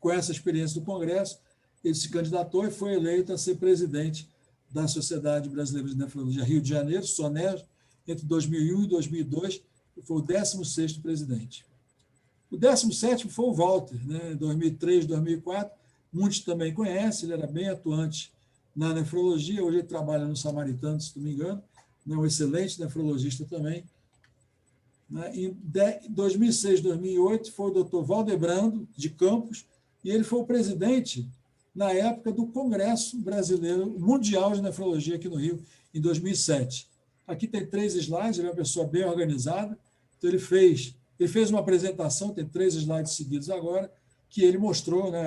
com essa experiência do Congresso, ele se candidatou e foi eleito a ser presidente da Sociedade Brasileira de Nefrologia Rio de Janeiro, SONES, entre 2001 e 2002, e foi o 16º presidente. O 17º foi o Walter, né, em 2003, 2004, muitos também conhecem, ele era bem atuante na nefrologia, hoje ele trabalha no Samaritano, se não me engano, é um excelente nefrologista também. Em 2006, 2008, foi o doutor Valdebrando, de Campos, e ele foi o presidente, na época, do Congresso Brasileiro Mundial de Nefrologia aqui no Rio, em 2007. Aqui tem 3 slides, ele é uma pessoa bem organizada, então ele fez uma apresentação, tem 3 slides seguidos agora, que ele mostrou, né,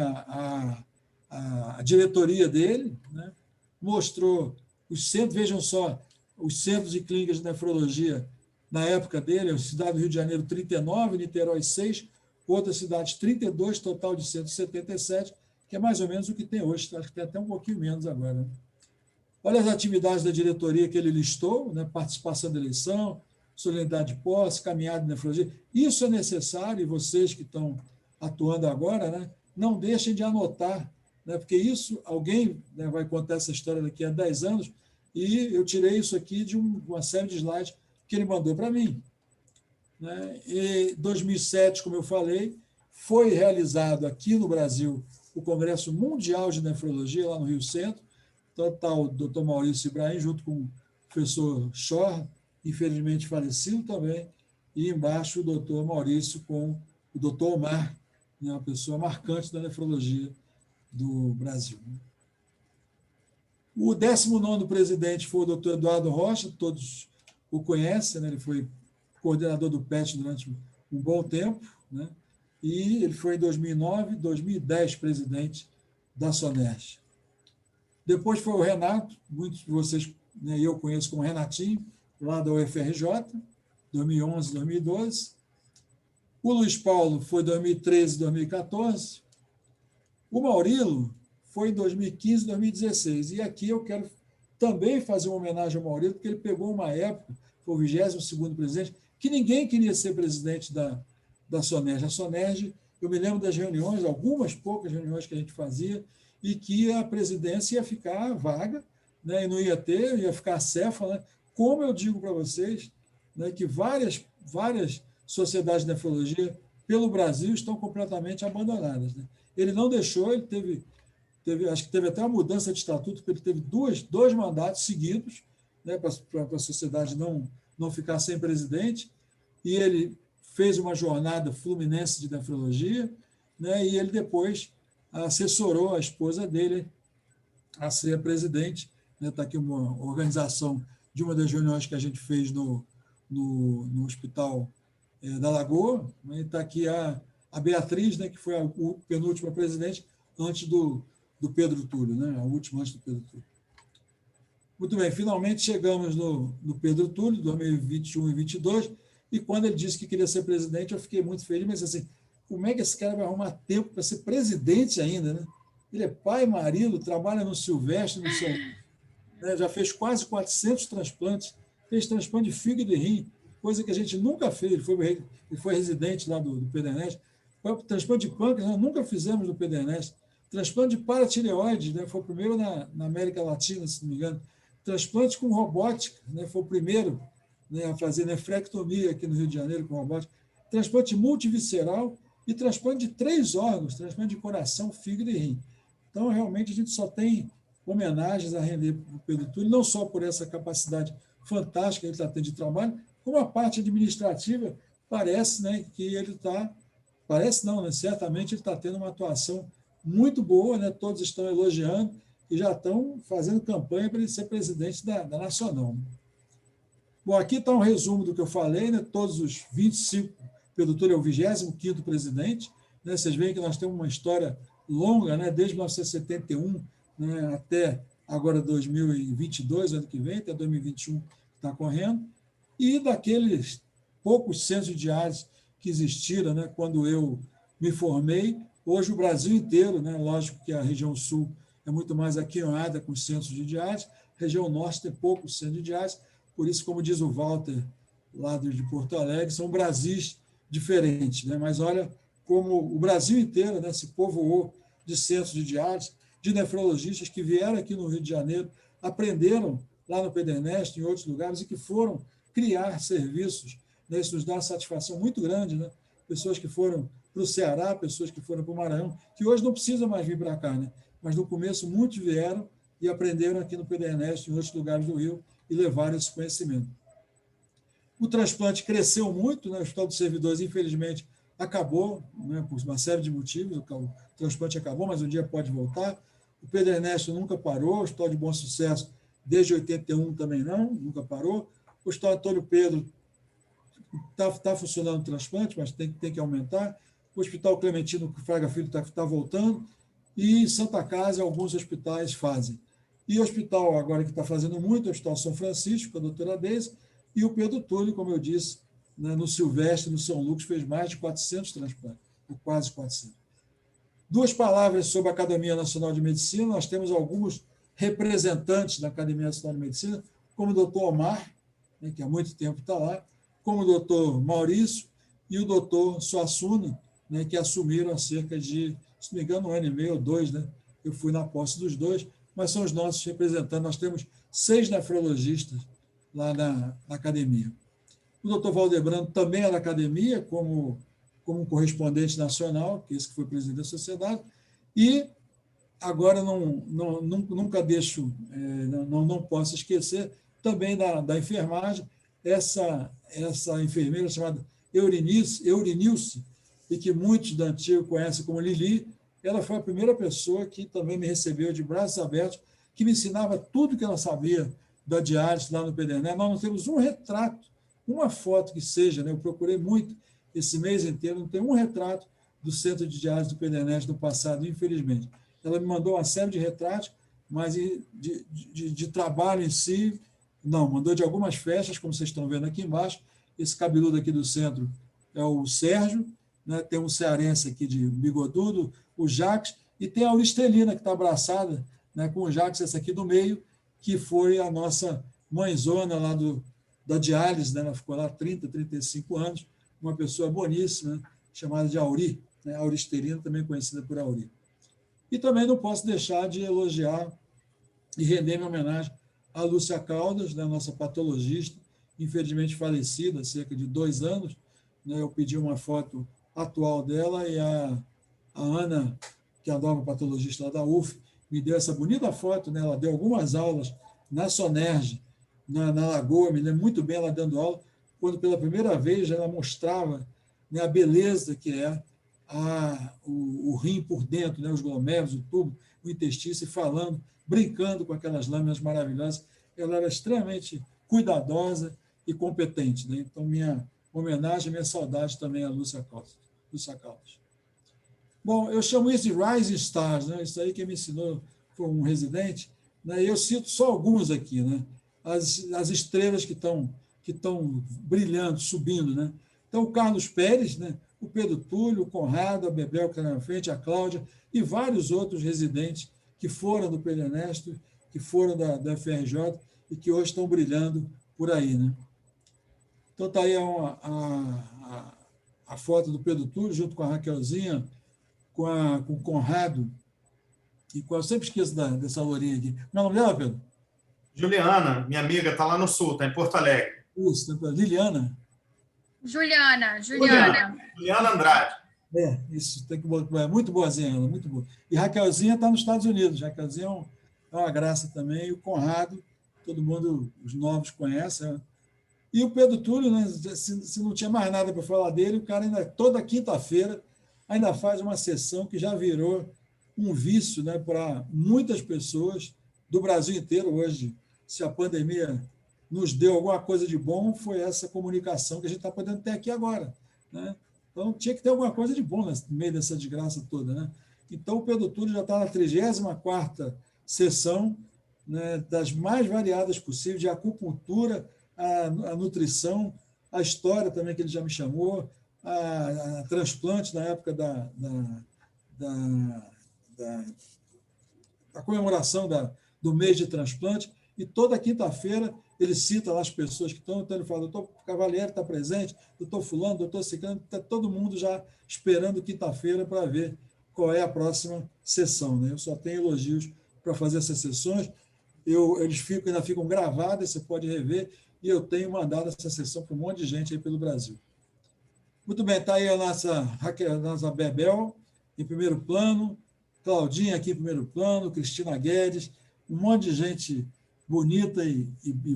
a diretoria dele, né, mostrou os centros, vejam só, os centros e clínicas de nefrologia na época dele, a cidade do Rio de Janeiro, 39, Niterói, 6, outras cidades, 32, total de 177, que é mais ou menos o que tem hoje, acho que tem até um pouquinho menos agora. Né? Olha as atividades da diretoria que ele listou, né, participação da eleição, solenidade de posse, caminhada de nefrologia. Isso é necessário, e vocês que estão atuando agora, né, não deixem de anotar, né, porque isso, alguém, né, vai contar essa história daqui a 10 anos, e eu tirei isso aqui de uma série de slides que ele mandou para mim. Né? Em 2007, como eu falei, foi realizado aqui no Brasil o Congresso Mundial de Nefrologia, lá no Rio Centro. Então, está o Dr. Maurício Ibrahim, junto com o professor Schor, infelizmente falecido também, e embaixo o doutor Maurício com o doutor Omar, né, uma pessoa marcante da nefrologia do Brasil. O 19º presidente foi o doutor Eduardo Rocha, todos o conhecem, né? Ele foi coordenador do PET durante um bom tempo, né? E ele foi em 2009, 2010 presidente da SONERJ. Depois foi o Renato, muitos de vocês, né, eu conheço como Renatinho, lá da UFRJ, 2011, 2012. O Luiz Paulo foi 2013, 2014. O Maurilo foi em 2015, 2016. E aqui eu quero também fazer uma homenagem ao Maurilo, porque ele pegou uma época, foi o 22º presidente, que ninguém queria ser presidente da SONERJ. A SONERJ, eu me lembro das reuniões, algumas poucas reuniões que a gente fazia, e que a presidência ia ficar vaga, né, e não ia ter, ia ficar acéfala, né? Como eu digo para vocês, né, que várias sociedades de nefrologia pelo Brasil estão completamente abandonadas. Né? Ele não deixou, ele teve, acho que teve até uma mudança de estatuto, porque ele teve dois mandatos seguidos, né, para a sociedade não ficar sem presidente, e ele fez uma jornada fluminense de nefrologia, né, e ele depois assessorou a esposa dele a ser a presidente. Está aqui uma organização de uma das reuniões que a gente fez no Hospital da Lagoa, né, e está aqui a Beatriz, né, que foi a penúltima presidente antes do Pedro Túlio, né, a última antes do Pedro Túlio. Muito bem, finalmente chegamos no Pedro Túlio, 2021 e 2022, e quando ele disse que queria ser presidente, eu fiquei muito feliz, mas assim, como é que esse cara vai arrumar tempo para ser presidente ainda, né? Ele é pai, marido, trabalha no Silvestre, né, já fez quase 400 transplantes, fez transplante de fígado e rim, coisa que a gente nunca fez, ele foi residente lá do PDNES. Transplante de pâncreas, nós nunca fizemos no PDNES. Transplante de paratireoide, né, foi o primeiro na América Latina, se não me engano. Transplante com robótica, né, foi o primeiro, né, a fazer nefrectomia aqui no Rio de Janeiro com robótica. Transplante multivisceral e transplante de 3 órgãos, transplante de coração, fígado e rim. Então, realmente, a gente só tem homenagens a render para o Pedro Túlio, não só por essa capacidade fantástica que ele está tendo de trabalho, como a parte administrativa parece, né, que ele está... Parece não, né, certamente ele está tendo uma atuação muito boa, né, todos estão elogiando e já estão fazendo campanha para ele ser presidente da Nacional. Bom, aqui está um resumo do que eu falei, né, todos os 25, Pedro Túlio é o 25º presidente, né, vocês veem que nós temos uma história longa, né, desde 1971, né, até agora 2022, ano que vem, até 2021 está correndo, e daqueles poucos centros de diálise que existiram, né, quando eu me formei, hoje o Brasil inteiro, né, lógico que a região sul é muito mais aquinhoada com centros de diálise, a região norte tem poucos centros de diálise, por isso, como diz o Walter, lá de Porto Alegre, são Brasis diferentes, né, mas olha como o Brasil inteiro, né, se povoou de centros de diálise, de nefrologistas que vieram aqui no Rio de Janeiro, aprenderam lá no PDNEST, em outros lugares, e que foram criar serviços. Né? Isso nos dá uma satisfação muito grande. Né? Pessoas que foram para o Ceará, pessoas que foram para o Maranhão, que hoje não precisam mais vir para cá, né? Mas no começo muitos vieram e aprenderam aqui no PDNEST, em outros lugares do Rio, e levaram esse conhecimento. O transplante cresceu muito, né? O Hospital dos Servidores, infelizmente, acabou, né? Por uma série de motivos, o transplante acabou, mas um dia pode voltar. O PDNEST nunca parou, o Hospital de Bom Sucesso, desde 81 também não, nunca parou. O Hospital Antônio Pedro está funcionando o transplante, mas tem que aumentar. O Hospital Clementino Fraga Filho está voltando. E em Santa Casa, alguns hospitais fazem. E o hospital, agora que está fazendo muito, é o Hospital São Francisco, com a doutora Deise, e o Pedro Túlio, como eu disse, né, no Silvestre, no São Lucas, fez mais de 400 transplantes, ou quase 400. 2 palavras sobre a Academia Nacional de Medicina. Nós temos alguns representantes da Academia Nacional de Medicina, como o doutor Omar, né, que há muito tempo está lá, como o doutor Maurício e o doutor Suassuna, né, que assumiram há cerca de, se não me engano, 1 ano e meio ou 2, né? Eu fui na posse dos dois, mas são os nossos representantes. Nós temos 6 nefrologistas lá na academia. O doutor Valdebrando também é da academia, como um correspondente nacional, que esse que foi presidente da sociedade, e agora nunca deixo, não posso esquecer, também da enfermagem, essa enfermeira chamada Eurinilce, e que muitos da antiga conhecem como Lili, ela foi a primeira pessoa que também me recebeu de braços abertos, que me ensinava tudo que ela sabia da diálise lá no PDNE. Nós não temos um retrato, uma foto que seja, né? Eu procurei muito esse mês inteiro, não tem um retrato do centro de diálise do PDNE no passado, infelizmente. Ela me mandou uma série de retratos, mas de trabalho em si, não, mandou de algumas festas, como vocês estão vendo aqui embaixo. Esse cabeludo aqui do centro é o Sérgio, né? Tem um cearense aqui de bigodudo, o Jacques, e tem a Auristelina, que está abraçada, né, com o Jacques, essa aqui do meio, que foi a nossa mãezona lá da diálise, né? Ela ficou lá 35 anos, uma pessoa boníssima, né? Chamada de Auri, né? Auristelina, também conhecida por Auri. E também não posso deixar de elogiar e render minha homenagem à Lúcia Caldas, né, nossa patologista, infelizmente falecida há cerca de 2 anos. Né, eu pedi uma foto atual dela e a Ana, que é a nova patologista lá da UF, me deu essa bonita foto. Né, ela deu algumas aulas na Sonerge, na Lagoa, me lembro muito bem ela dando aula, quando pela primeira vez ela mostrava, né, a beleza que é o rim por dentro, né, os glomérulos, o tubo, o intestino, e falando, brincando com aquelas lâminas maravilhosas. Ela era extremamente cuidadosa e competente. Né? Então, minha homenagem, minha saudade também à Lúcia Caldas. Bom, eu chamo isso de Rising Stars, né? Isso aí quem me ensinou foi um residente. Né? E eu cito só alguns aqui, né? As estrelas que estão brilhando, subindo. Né? Então, o Carlos Pérez, né? O Pedro Túlio, o Conrado, a Bebel, que está na frente, a Cláudia, e vários outros residentes que foram do PDNestre, que foram da FRJ e que hoje estão brilhando por aí. Né? Então, está aí a foto do Pedro Túlio, junto com a Raquelzinha, com o Conrado, e eu sempre esqueço dessa lourinha aqui. Meu nome dela, Pedro? Juliana, minha amiga, está lá no Sul, está em Porto Alegre. Isso, Liliana? Juliana. Juliana Andrade. Isso, é muito boazinha ela, muito boa. E Raquelzinha está nos Estados Unidos. Raquelzinha é uma graça também. E o Conrado, todo mundo, os novos conhecem. Né? E o Pedro Túlio, né, se não tinha mais nada para falar dele, o cara ainda, toda quinta-feira, ainda faz uma sessão que já virou um vício, né, para muitas pessoas do Brasil inteiro hoje. Se a pandemia nos deu alguma coisa de bom, foi essa comunicação que a gente está podendo ter aqui agora. Né? Então, tinha que ter alguma coisa de bom no meio dessa desgraça toda. Né? Então, o Pedro Túlio já está na 34ª sessão, né, das mais variadas possíveis, de acupuntura, a nutrição, a história também, que ele já me chamou, a transplante na época da comemoração do mês de transplante, e toda quinta-feira ele cita lá as pessoas que estão, então ele fala, doutor Cavalieri está presente, doutor fulano, doutor ciclano, está todo mundo já esperando quinta-feira para ver qual é a próxima sessão. Né? Eu só tenho elogios para fazer essas sessões, eles ainda ficam gravadas, você pode rever, e eu tenho mandado essa sessão para um monte de gente aí pelo Brasil. Muito bem, está aí a nossa Bebel em primeiro plano, Claudinha aqui em primeiro plano, Cristina Guedes, um monte de gente bonita e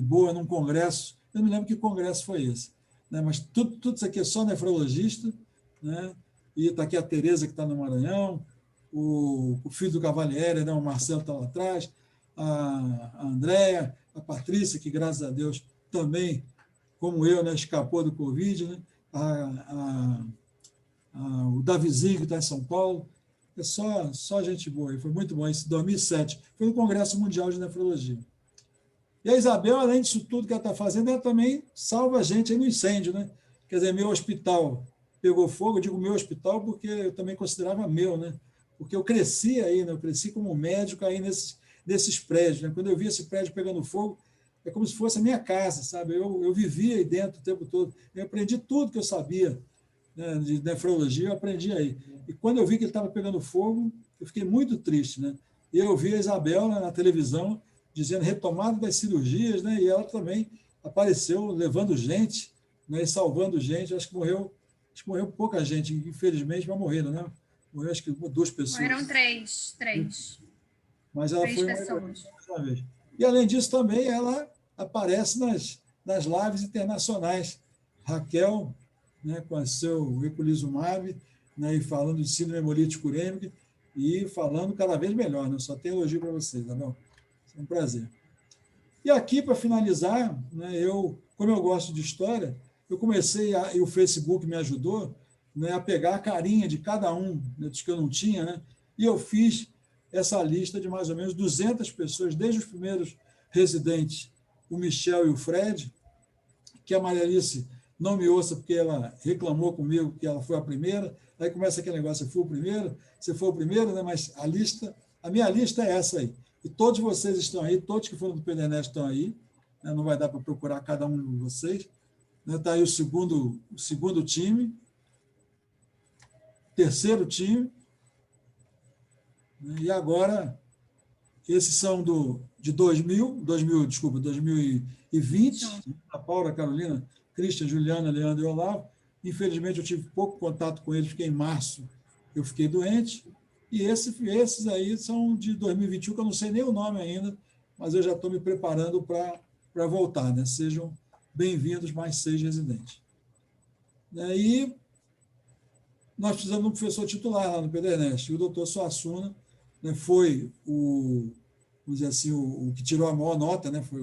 boa num congresso. Eu não me lembro que congresso foi esse, né? Mas tudo isso aqui é só nefrologista, né? E está aqui a Tereza, que está no Maranhão, o filho do Cavalieri, né? O Marcelo está lá atrás, a Andréia, a Patrícia, que graças a Deus também, como eu, né, escapou do Covid, né? O Davizinho, que está em São Paulo. É só gente boa. Foi muito bom isso, 2007. Foi no Congresso Mundial de Nefrologia. E a Isabel, além disso tudo que ela está fazendo, ela também salva a gente aí no incêndio. Né? Quer dizer, meu hospital pegou fogo. Eu digo meu hospital porque eu também considerava meu. Né? Porque eu cresci aí, né? Eu cresci como médico aí nesses prédios. Né? Quando eu vi esse prédio pegando fogo, é como se fosse a minha casa, sabe? Eu vivia aí dentro o tempo todo. Eu aprendi tudo que eu sabia, né, de nefrologia, eu aprendi aí. E quando eu vi que ele estava pegando fogo, eu fiquei muito triste, né? E eu vi a Isabel na televisão dizendo retomada das cirurgias, né? E ela também apareceu levando gente, né? E salvando gente. Acho que morreu pouca gente, infelizmente, mas morreram, né? Morreu acho que 2 pessoas. Morreram três. Mas ela 3 foi pessoas. uma vez. E, além disso, também ela aparece nas lives internacionais. Raquel, né, com o seu eculizumab, né, e falando de síndrome hemolítico urêmica e falando cada vez melhor. Né? Só tenho elogio para vocês, tá bom? É um prazer. E aqui, para finalizar, né, como eu gosto de história, eu comecei, e o Facebook me ajudou, né, a pegar a carinha de cada um, né, dos que eu não tinha, né, e eu fiz essa lista de mais ou menos 200 pessoas, desde os primeiros residentes, o Michel e o Fred, que a Maria Alice não me ouça porque ela reclamou comigo que ela foi a primeira, aí começa aquele negócio, você foi o primeiro, né, mas a minha lista é essa aí. E todos vocês estão aí, todos que foram do PDNet estão aí, né, não vai dar para procurar cada um de vocês. Está aí o segundo time, terceiro time, né, e agora, esses são de 2020, a Paula, a Carolina, Cristian, Juliana, Leandro e Olavo. Infelizmente, eu tive pouco contato com eles, porque em março eu fiquei doente. E esses aí são de 2021, que eu não sei nem o nome ainda, mas eu já estou me preparando para voltar. Né? Sejam bem-vindos, mais 6 residentes. E nós precisamos de um professor titular lá no PDNest. E o doutor Suassuna, né, foi vamos dizer assim, o que tirou a maior nota, né, foi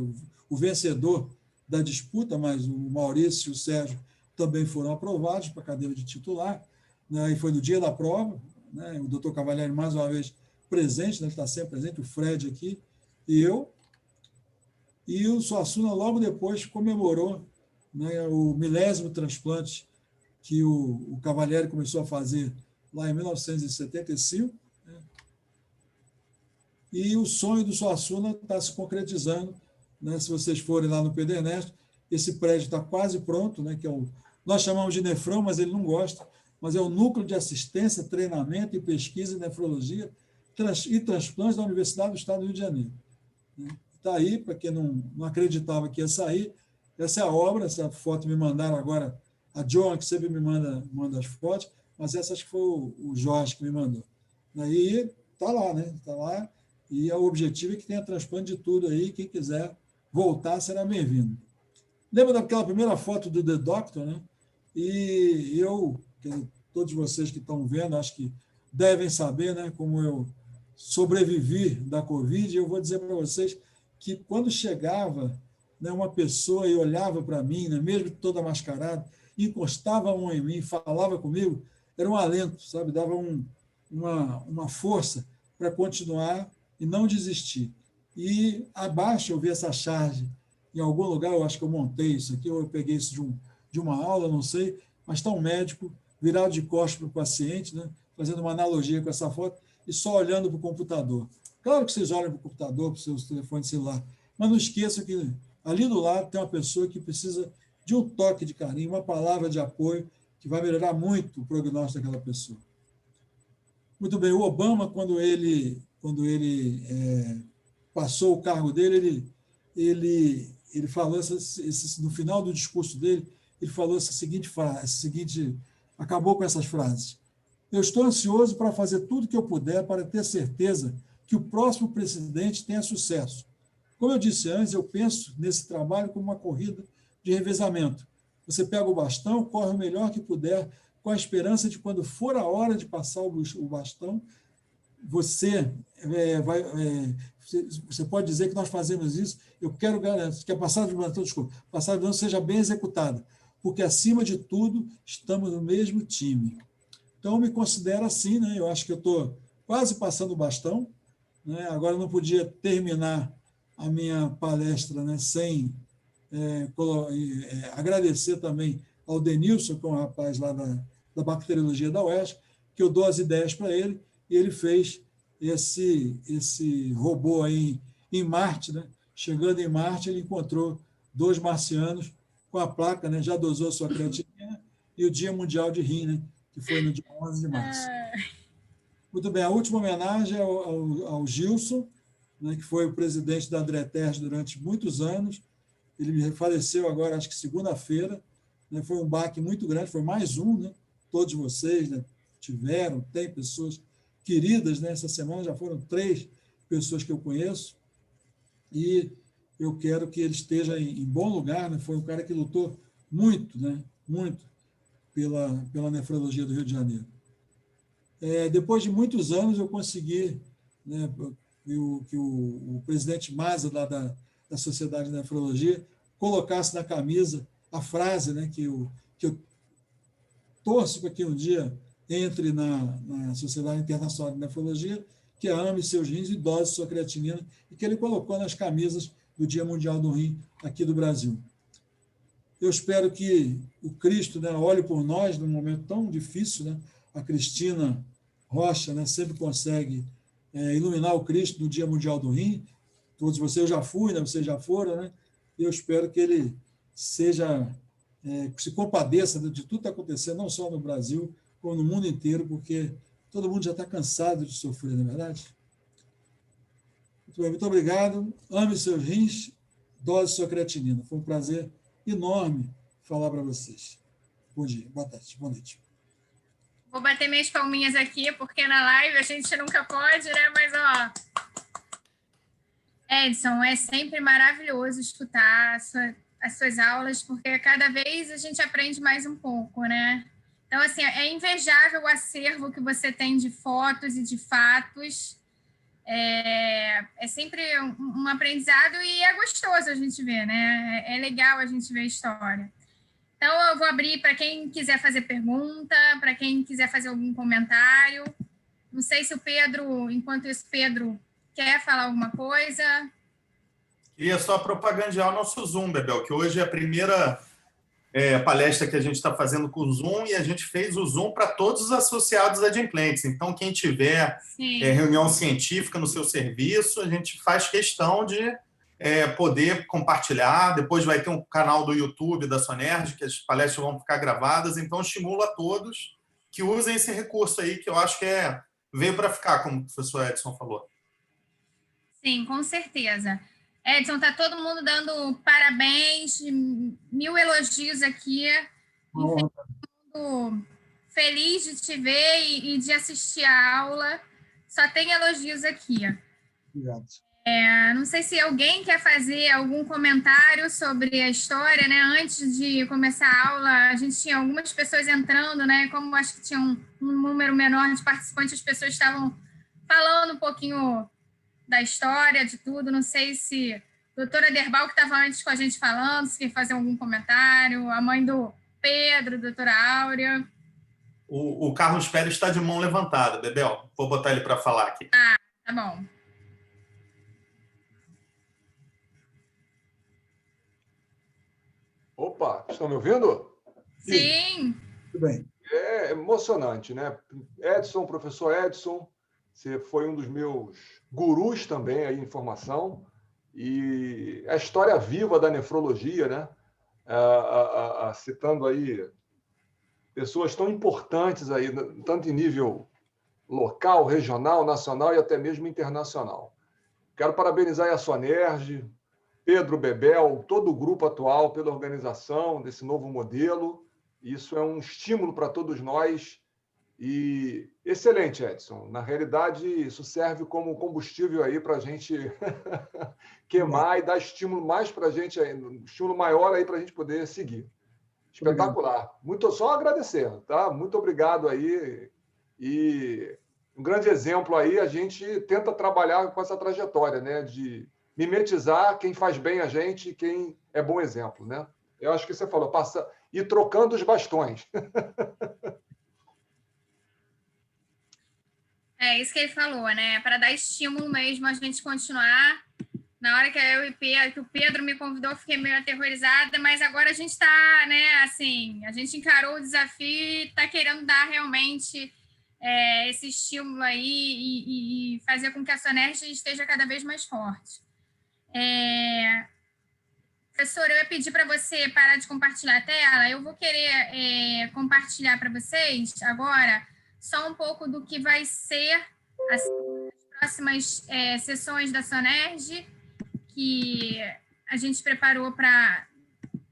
o vencedor da disputa, mas o Maurício e o Sérgio também foram aprovados para a cadeira de titular, né, e foi no dia da prova, né, o doutor Cavalieri, mais uma vez, presente, né, ele está sempre presente, o Fred aqui, e eu, e o Suassuna logo depois comemorou, né, o 1000º transplante que o Cavalieri começou a fazer lá em 1975, né, e o sonho do Suassuna está se concretizando, né, se vocês forem lá no PDNet, esse prédio está quase pronto, né, que é nós chamamos de Nefrão, mas ele não gosta, mas é o Núcleo de Assistência, Treinamento e Pesquisa em Nefrologia e Transplantes da Universidade do Estado do Rio de Janeiro. Está aí, para quem não acreditava que ia sair, essa é a obra, essa foto me mandaram agora, a Joan, que sempre me manda as fotos, mas essa acho que foi o Jorge que me mandou. Aí está lá, né? Está lá, e o objetivo é que tenha transplante de tudo aí, quem quiser voltar será bem-vindo. Lembra daquela primeira foto do The Doctor, né? E todos vocês que estão vendo, acho que devem saber, né, como eu sobrevivi da Covid. Eu vou dizer para vocês que quando chegava, né, uma pessoa e olhava para mim, né, mesmo toda mascarada, encostava a mão em mim, falava comigo, era um alento, sabe? Dava uma força para continuar e não desistir. E abaixo eu vi essa charge em algum lugar, eu acho que eu montei isso aqui, ou eu peguei isso de uma aula, não sei, mas está um médico virado de costas para o paciente, né, fazendo uma analogia com essa foto, e só olhando para o computador. Claro que vocês olham para o computador, para o seu telefone celular, mas não esqueçam que ali do lado tem uma pessoa que precisa de um toque de carinho, uma palavra de apoio, que vai melhorar muito o prognóstico daquela pessoa. Muito bem, o Obama, quando ele passou o cargo dele, ele falou, no final do discurso dele, ele falou essa seguinte frase, acabou com essas frases. Eu estou ansioso para fazer tudo o que eu puder para ter certeza que o próximo presidente tenha sucesso. Como eu disse antes, eu penso nesse trabalho como uma corrida de revezamento. Você pega o bastão, corre o melhor que puder, com a esperança de quando for a hora de passar o bastão, você pode dizer que nós fazemos isso, eu quero garantir que a passagem do bastão seja bem executada, porque, acima de tudo, estamos no mesmo time. Então, eu me considero assim, né? Eu acho que eu estou quase passando o bastão, né? Agora, eu não podia terminar a minha palestra, né, sem agradecer também ao Denilson, que é um rapaz lá da bacteriologia da UERJ, que eu dou as ideias para ele, e ele fez esse robô aí em Marte, né, chegando em Marte, ele encontrou 2 marcianos com a placa, né, já dosou sua creatinina, e o Dia Mundial de Rim, né, que foi no dia 11 de março. Muito bem, a última homenagem é ao Gilson, né, que foi o presidente da Andreterge durante muitos anos. Ele faleceu agora, acho que segunda-feira, né, foi um baque muito grande, foi mais um, né, todos vocês, né, tem pessoas queridas, né, essa semana já foram 3 pessoas que eu conheço, e eu quero que ele esteja em bom lugar, né, foi um cara que lutou muito, né, muito pela nefrologia do Rio de Janeiro. Depois de muitos anos, eu consegui, né, que o presidente Maza, lá da Sociedade de Nefrologia, colocasse na camisa a frase, né, que eu torço para que um dia entre na Sociedade Internacional de Nefrologia, que é ame seus rins e dose sua creatinina, e que ele colocou nas camisas do Dia Mundial do Rim aqui do Brasil. Eu espero que o Cristo, né, olhe por nós num momento tão difícil, né? A Cristina Rocha, né, sempre consegue iluminar o Cristo no Dia Mundial do Rim. Todos vocês, eu já fui, né, vocês já foram, né? Eu espero que ele se compadeça de tudo que está acontecendo, não só no Brasil, como no mundo inteiro, porque todo mundo já está cansado de sofrer, não é verdade? Muito bem, muito obrigado. Ame seus rins, dose sua creatinina. Foi um prazer enorme falar para vocês. Bom dia, boa tarde, boa noite. Vou bater minhas palminhas aqui, porque na live a gente nunca pode, né? Mas, Edson, é sempre maravilhoso escutar as suas aulas, porque cada vez a gente aprende mais um pouco, né? Então, assim, é invejável o acervo que você tem de fotos e de fatos. É sempre um aprendizado e é gostoso a gente ver, né? É legal a gente ver a história. Então, eu vou abrir para quem quiser fazer pergunta, para quem quiser fazer algum comentário. Não sei se o Pedro, enquanto isso, Pedro quer falar alguma coisa. Queria só propagandear o nosso Zoom, Bebel, que hoje é a primeira palestra que a gente está fazendo com o Zoom, e a gente fez o Zoom para todos os associados adimplentes. Então, quem tiver reunião científica no seu serviço, a gente faz questão de poder compartilhar. Depois vai ter um canal do YouTube da Sonerj, que as palestras vão ficar gravadas. Então, estimulo a todos que usem esse recurso aí, que eu acho que veio para ficar, como o professor Edson falou. Sim, com certeza. Edson, está todo mundo dando parabéns, 1000 elogios aqui. Todo mundo feliz de te ver e de assistir a aula. Só tem elogios aqui. Obrigado. Não sei se alguém quer fazer algum comentário sobre a história, né? Antes de começar a aula, a gente tinha algumas pessoas entrando, né? Como acho que tinha um número menor de participantes, as pessoas estavam falando um pouquinho da história, de tudo. Não sei se a doutora Derbal, que estava antes com a gente falando, se quer fazer algum comentário, a mãe do Pedro, a doutora Áurea. O Carlos Pérez está de mão levantada, Bebel. Vou botar ele para falar aqui. Tá bom. Opa, estão me ouvindo? Sim. Muito bem. É emocionante, né? Edson, professor Edson, você foi um dos meus gurus também aí em formação, e a história viva da nefrologia, né? Citando aí pessoas tão importantes aí, tanto em nível local, regional, nacional e até mesmo internacional. Quero parabenizar a Sonerj, Pedro Bebel, todo o grupo atual pela organização desse novo modelo. Isso é um estímulo para todos nós. E excelente, Edson. Na realidade, isso serve como combustível aí para a gente queimar e dar estímulo mais para a gente, um estímulo maior aí para a gente poder seguir. Espetacular. Só agradecer, tá? Muito obrigado aí. E um grande exemplo aí, a gente tenta trabalhar com essa trajetória, né? De mimetizar quem faz bem a gente e quem é bom exemplo, né? Eu acho que você falou, ir trocando os bastões. É isso que ele falou, né? Para dar estímulo mesmo a gente continuar. Na hora que o Pedro me convidou, eu fiquei meio aterrorizada, mas agora a gente está, né, assim, a gente encarou o desafio e está querendo dar realmente esse estímulo aí e fazer com que a Sonerj esteja cada vez mais forte. Professora, eu ia pedir para você parar de compartilhar a tela. Eu vou querer compartilhar para vocês agora só um pouco do que vai ser as próximas sessões da SONERJ, que a gente preparou para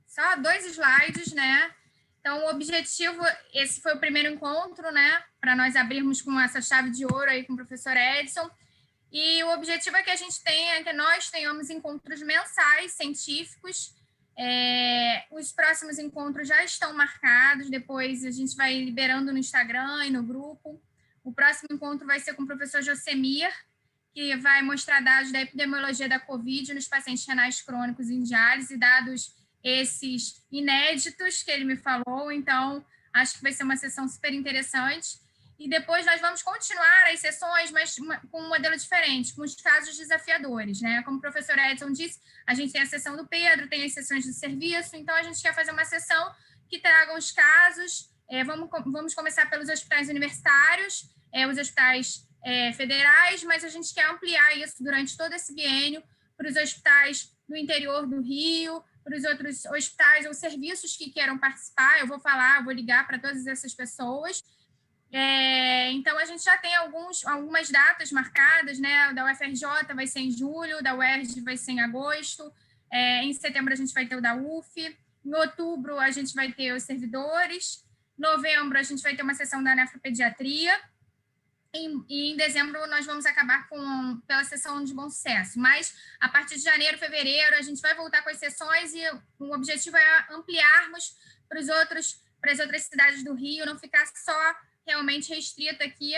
só 2 slides, né? Então, o objetivo, esse foi o primeiro encontro, né? Para nós abrirmos com essa chave de ouro aí com o professor Edson. E o objetivo é que a gente tenha, que nós tenhamos encontros mensais científicos. Os próximos encontros já estão marcados, depois a gente vai liberando no Instagram e no grupo. O próximo encontro vai ser com o professor Josemir, que vai mostrar dados da epidemiologia da Covid nos pacientes renais crônicos em diálise, dados esses inéditos que ele me falou. Então, acho que vai ser uma sessão super interessante. E depois nós vamos continuar as sessões, mas com um modelo diferente, com os casos desafiadores, né? Como o professor Edson disse, a gente tem a sessão do Pedro, tem as sessões do serviço, então a gente quer fazer uma sessão que traga os casos. Vamos começar pelos hospitais universitários, os hospitais federais, mas a gente quer ampliar isso durante todo esse biênio para os hospitais do interior do Rio, para os outros hospitais ou serviços que queiram participar. Eu vou ligar para todas essas pessoas. Então, a gente já tem algumas datas marcadas, né? Da UFRJ vai ser em julho, da UERJ vai ser em agosto, em setembro a gente vai ter o da UF, em outubro a gente vai ter os servidores, em novembro a gente vai ter uma sessão da nefropediatria, e em dezembro nós vamos acabar pela sessão de bom sucesso. Mas, a partir de janeiro, fevereiro, a gente vai voltar com as sessões e o objetivo é ampliarmos para as outras cidades do Rio, não ficar só realmente restrita aqui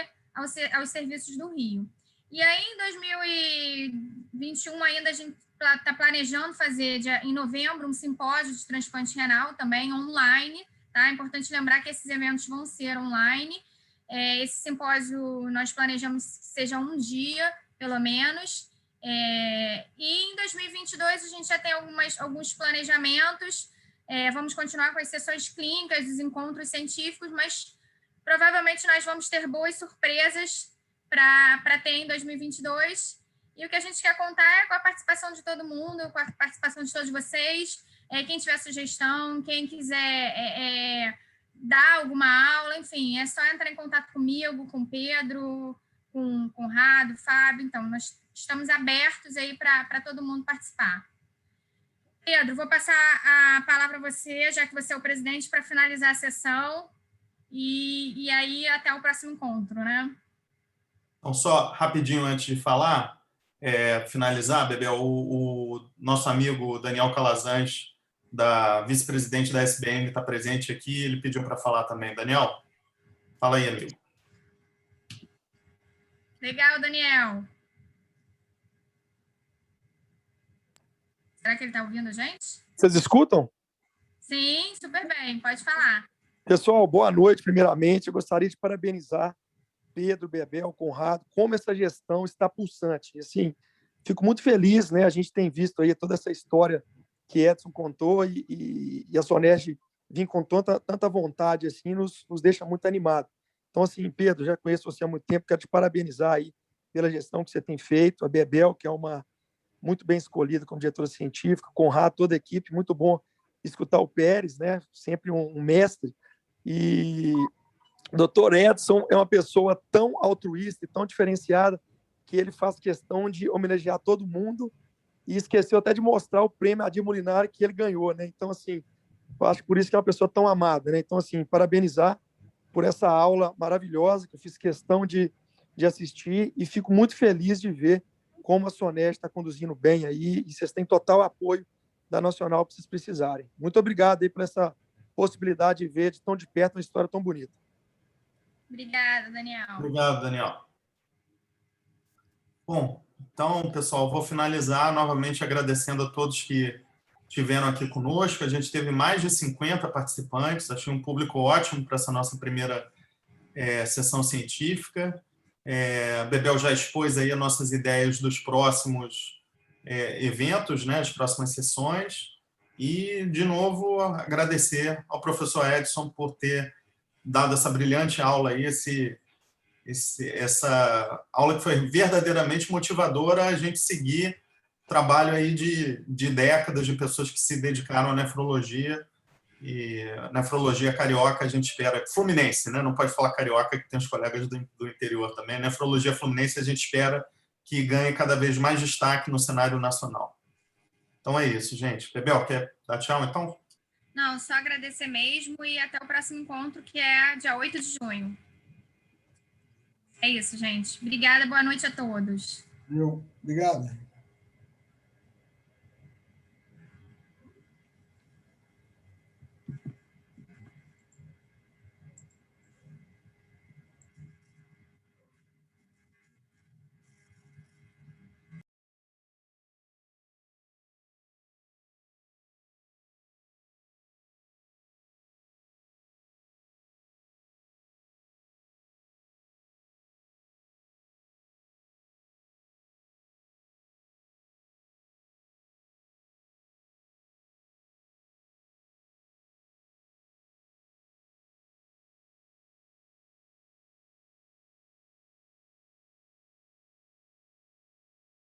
aos serviços do Rio. E aí, em 2021, ainda a gente está planejando fazer, em novembro, um simpósio de transplante renal também online, tá? É importante lembrar que esses eventos vão ser online. Esse simpósio nós planejamos que seja um dia, pelo menos. E em 2022, a gente já tem alguns planejamentos. Vamos continuar com as sessões clínicas, os encontros científicos, mas provavelmente nós vamos ter boas surpresas para ter em 2022. E o que a gente quer contar é com a participação de todo mundo, com a participação de todos vocês. Quem tiver sugestão, quem quiser dar alguma aula, enfim, é só entrar em contato comigo, com o Pedro, com o Conrado, Fábio. Então, nós estamos abertos aí para todo mundo participar. Pedro, vou passar a palavra a você, já que você é o presidente, para finalizar a sessão. E aí, até o próximo encontro, né? Então, só rapidinho antes de falar, finalizar, Bebel, o nosso amigo Daniel Calazans, vice-presidente da SBM, está presente aqui, ele pediu para falar também. Daniel, fala aí, amigo. Legal, Daniel. Será que ele está ouvindo a gente? Vocês escutam? Sim, super bem, pode falar. Pessoal, boa noite, primeiramente. Eu gostaria de parabenizar Pedro, Bebel, Conrado, como essa gestão está pulsante. E, assim, fico muito feliz, né? A gente tem visto aí toda essa história que Edson contou e a SONERJ vir com tanta vontade, assim, nos deixa muito animado. Então, assim, Pedro, já conheço você há muito tempo, quero te parabenizar aí pela gestão que você tem feito, a Bebel, que é uma muito bem escolhida como diretora científica, Conrado, toda a equipe, muito bom escutar o Pérez, né? Sempre um mestre. E o doutor Edson é uma pessoa tão altruísta e tão diferenciada que ele faz questão de homenagear todo mundo e esqueceu até de mostrar o prêmio Adir Molinari que ele ganhou, né? Então, assim, eu acho que por isso que é uma pessoa tão amada, né? Então, assim, parabenizar por essa aula maravilhosa que eu fiz questão de assistir e fico muito feliz de ver como a SONERJ está conduzindo bem aí e vocês têm total apoio da Nacional para vocês precisarem. Muito obrigado aí por essa possibilidade de ver de tão de perto uma história tão bonita. Obrigada, Daniel. Obrigado, Daniel. Bom, então, pessoal, vou finalizar novamente agradecendo a todos que estiveram aqui conosco. A gente teve mais de 50 participantes, achei um público ótimo para essa nossa primeira sessão científica. A Bebel já expôs aí as nossas ideias dos próximos eventos, né, as próximas sessões. E, de novo, agradecer ao professor Edson por ter dado essa brilhante aula aí, essa aula que foi verdadeiramente motivadora a gente seguir trabalho aí de décadas de pessoas que se dedicaram à nefrologia, e nefrologia carioca a gente espera, fluminense, né? Não pode falar carioca, que tem os colegas do interior também. Nefrologia fluminense a gente espera que ganhe cada vez mais destaque no cenário nacional. Então é isso, gente. Bebel, quer dar tchau, então? Não, só agradecer mesmo e até o próximo encontro, que é dia 8 de junho. É isso, gente. Obrigada, boa noite a todos. Obrigado.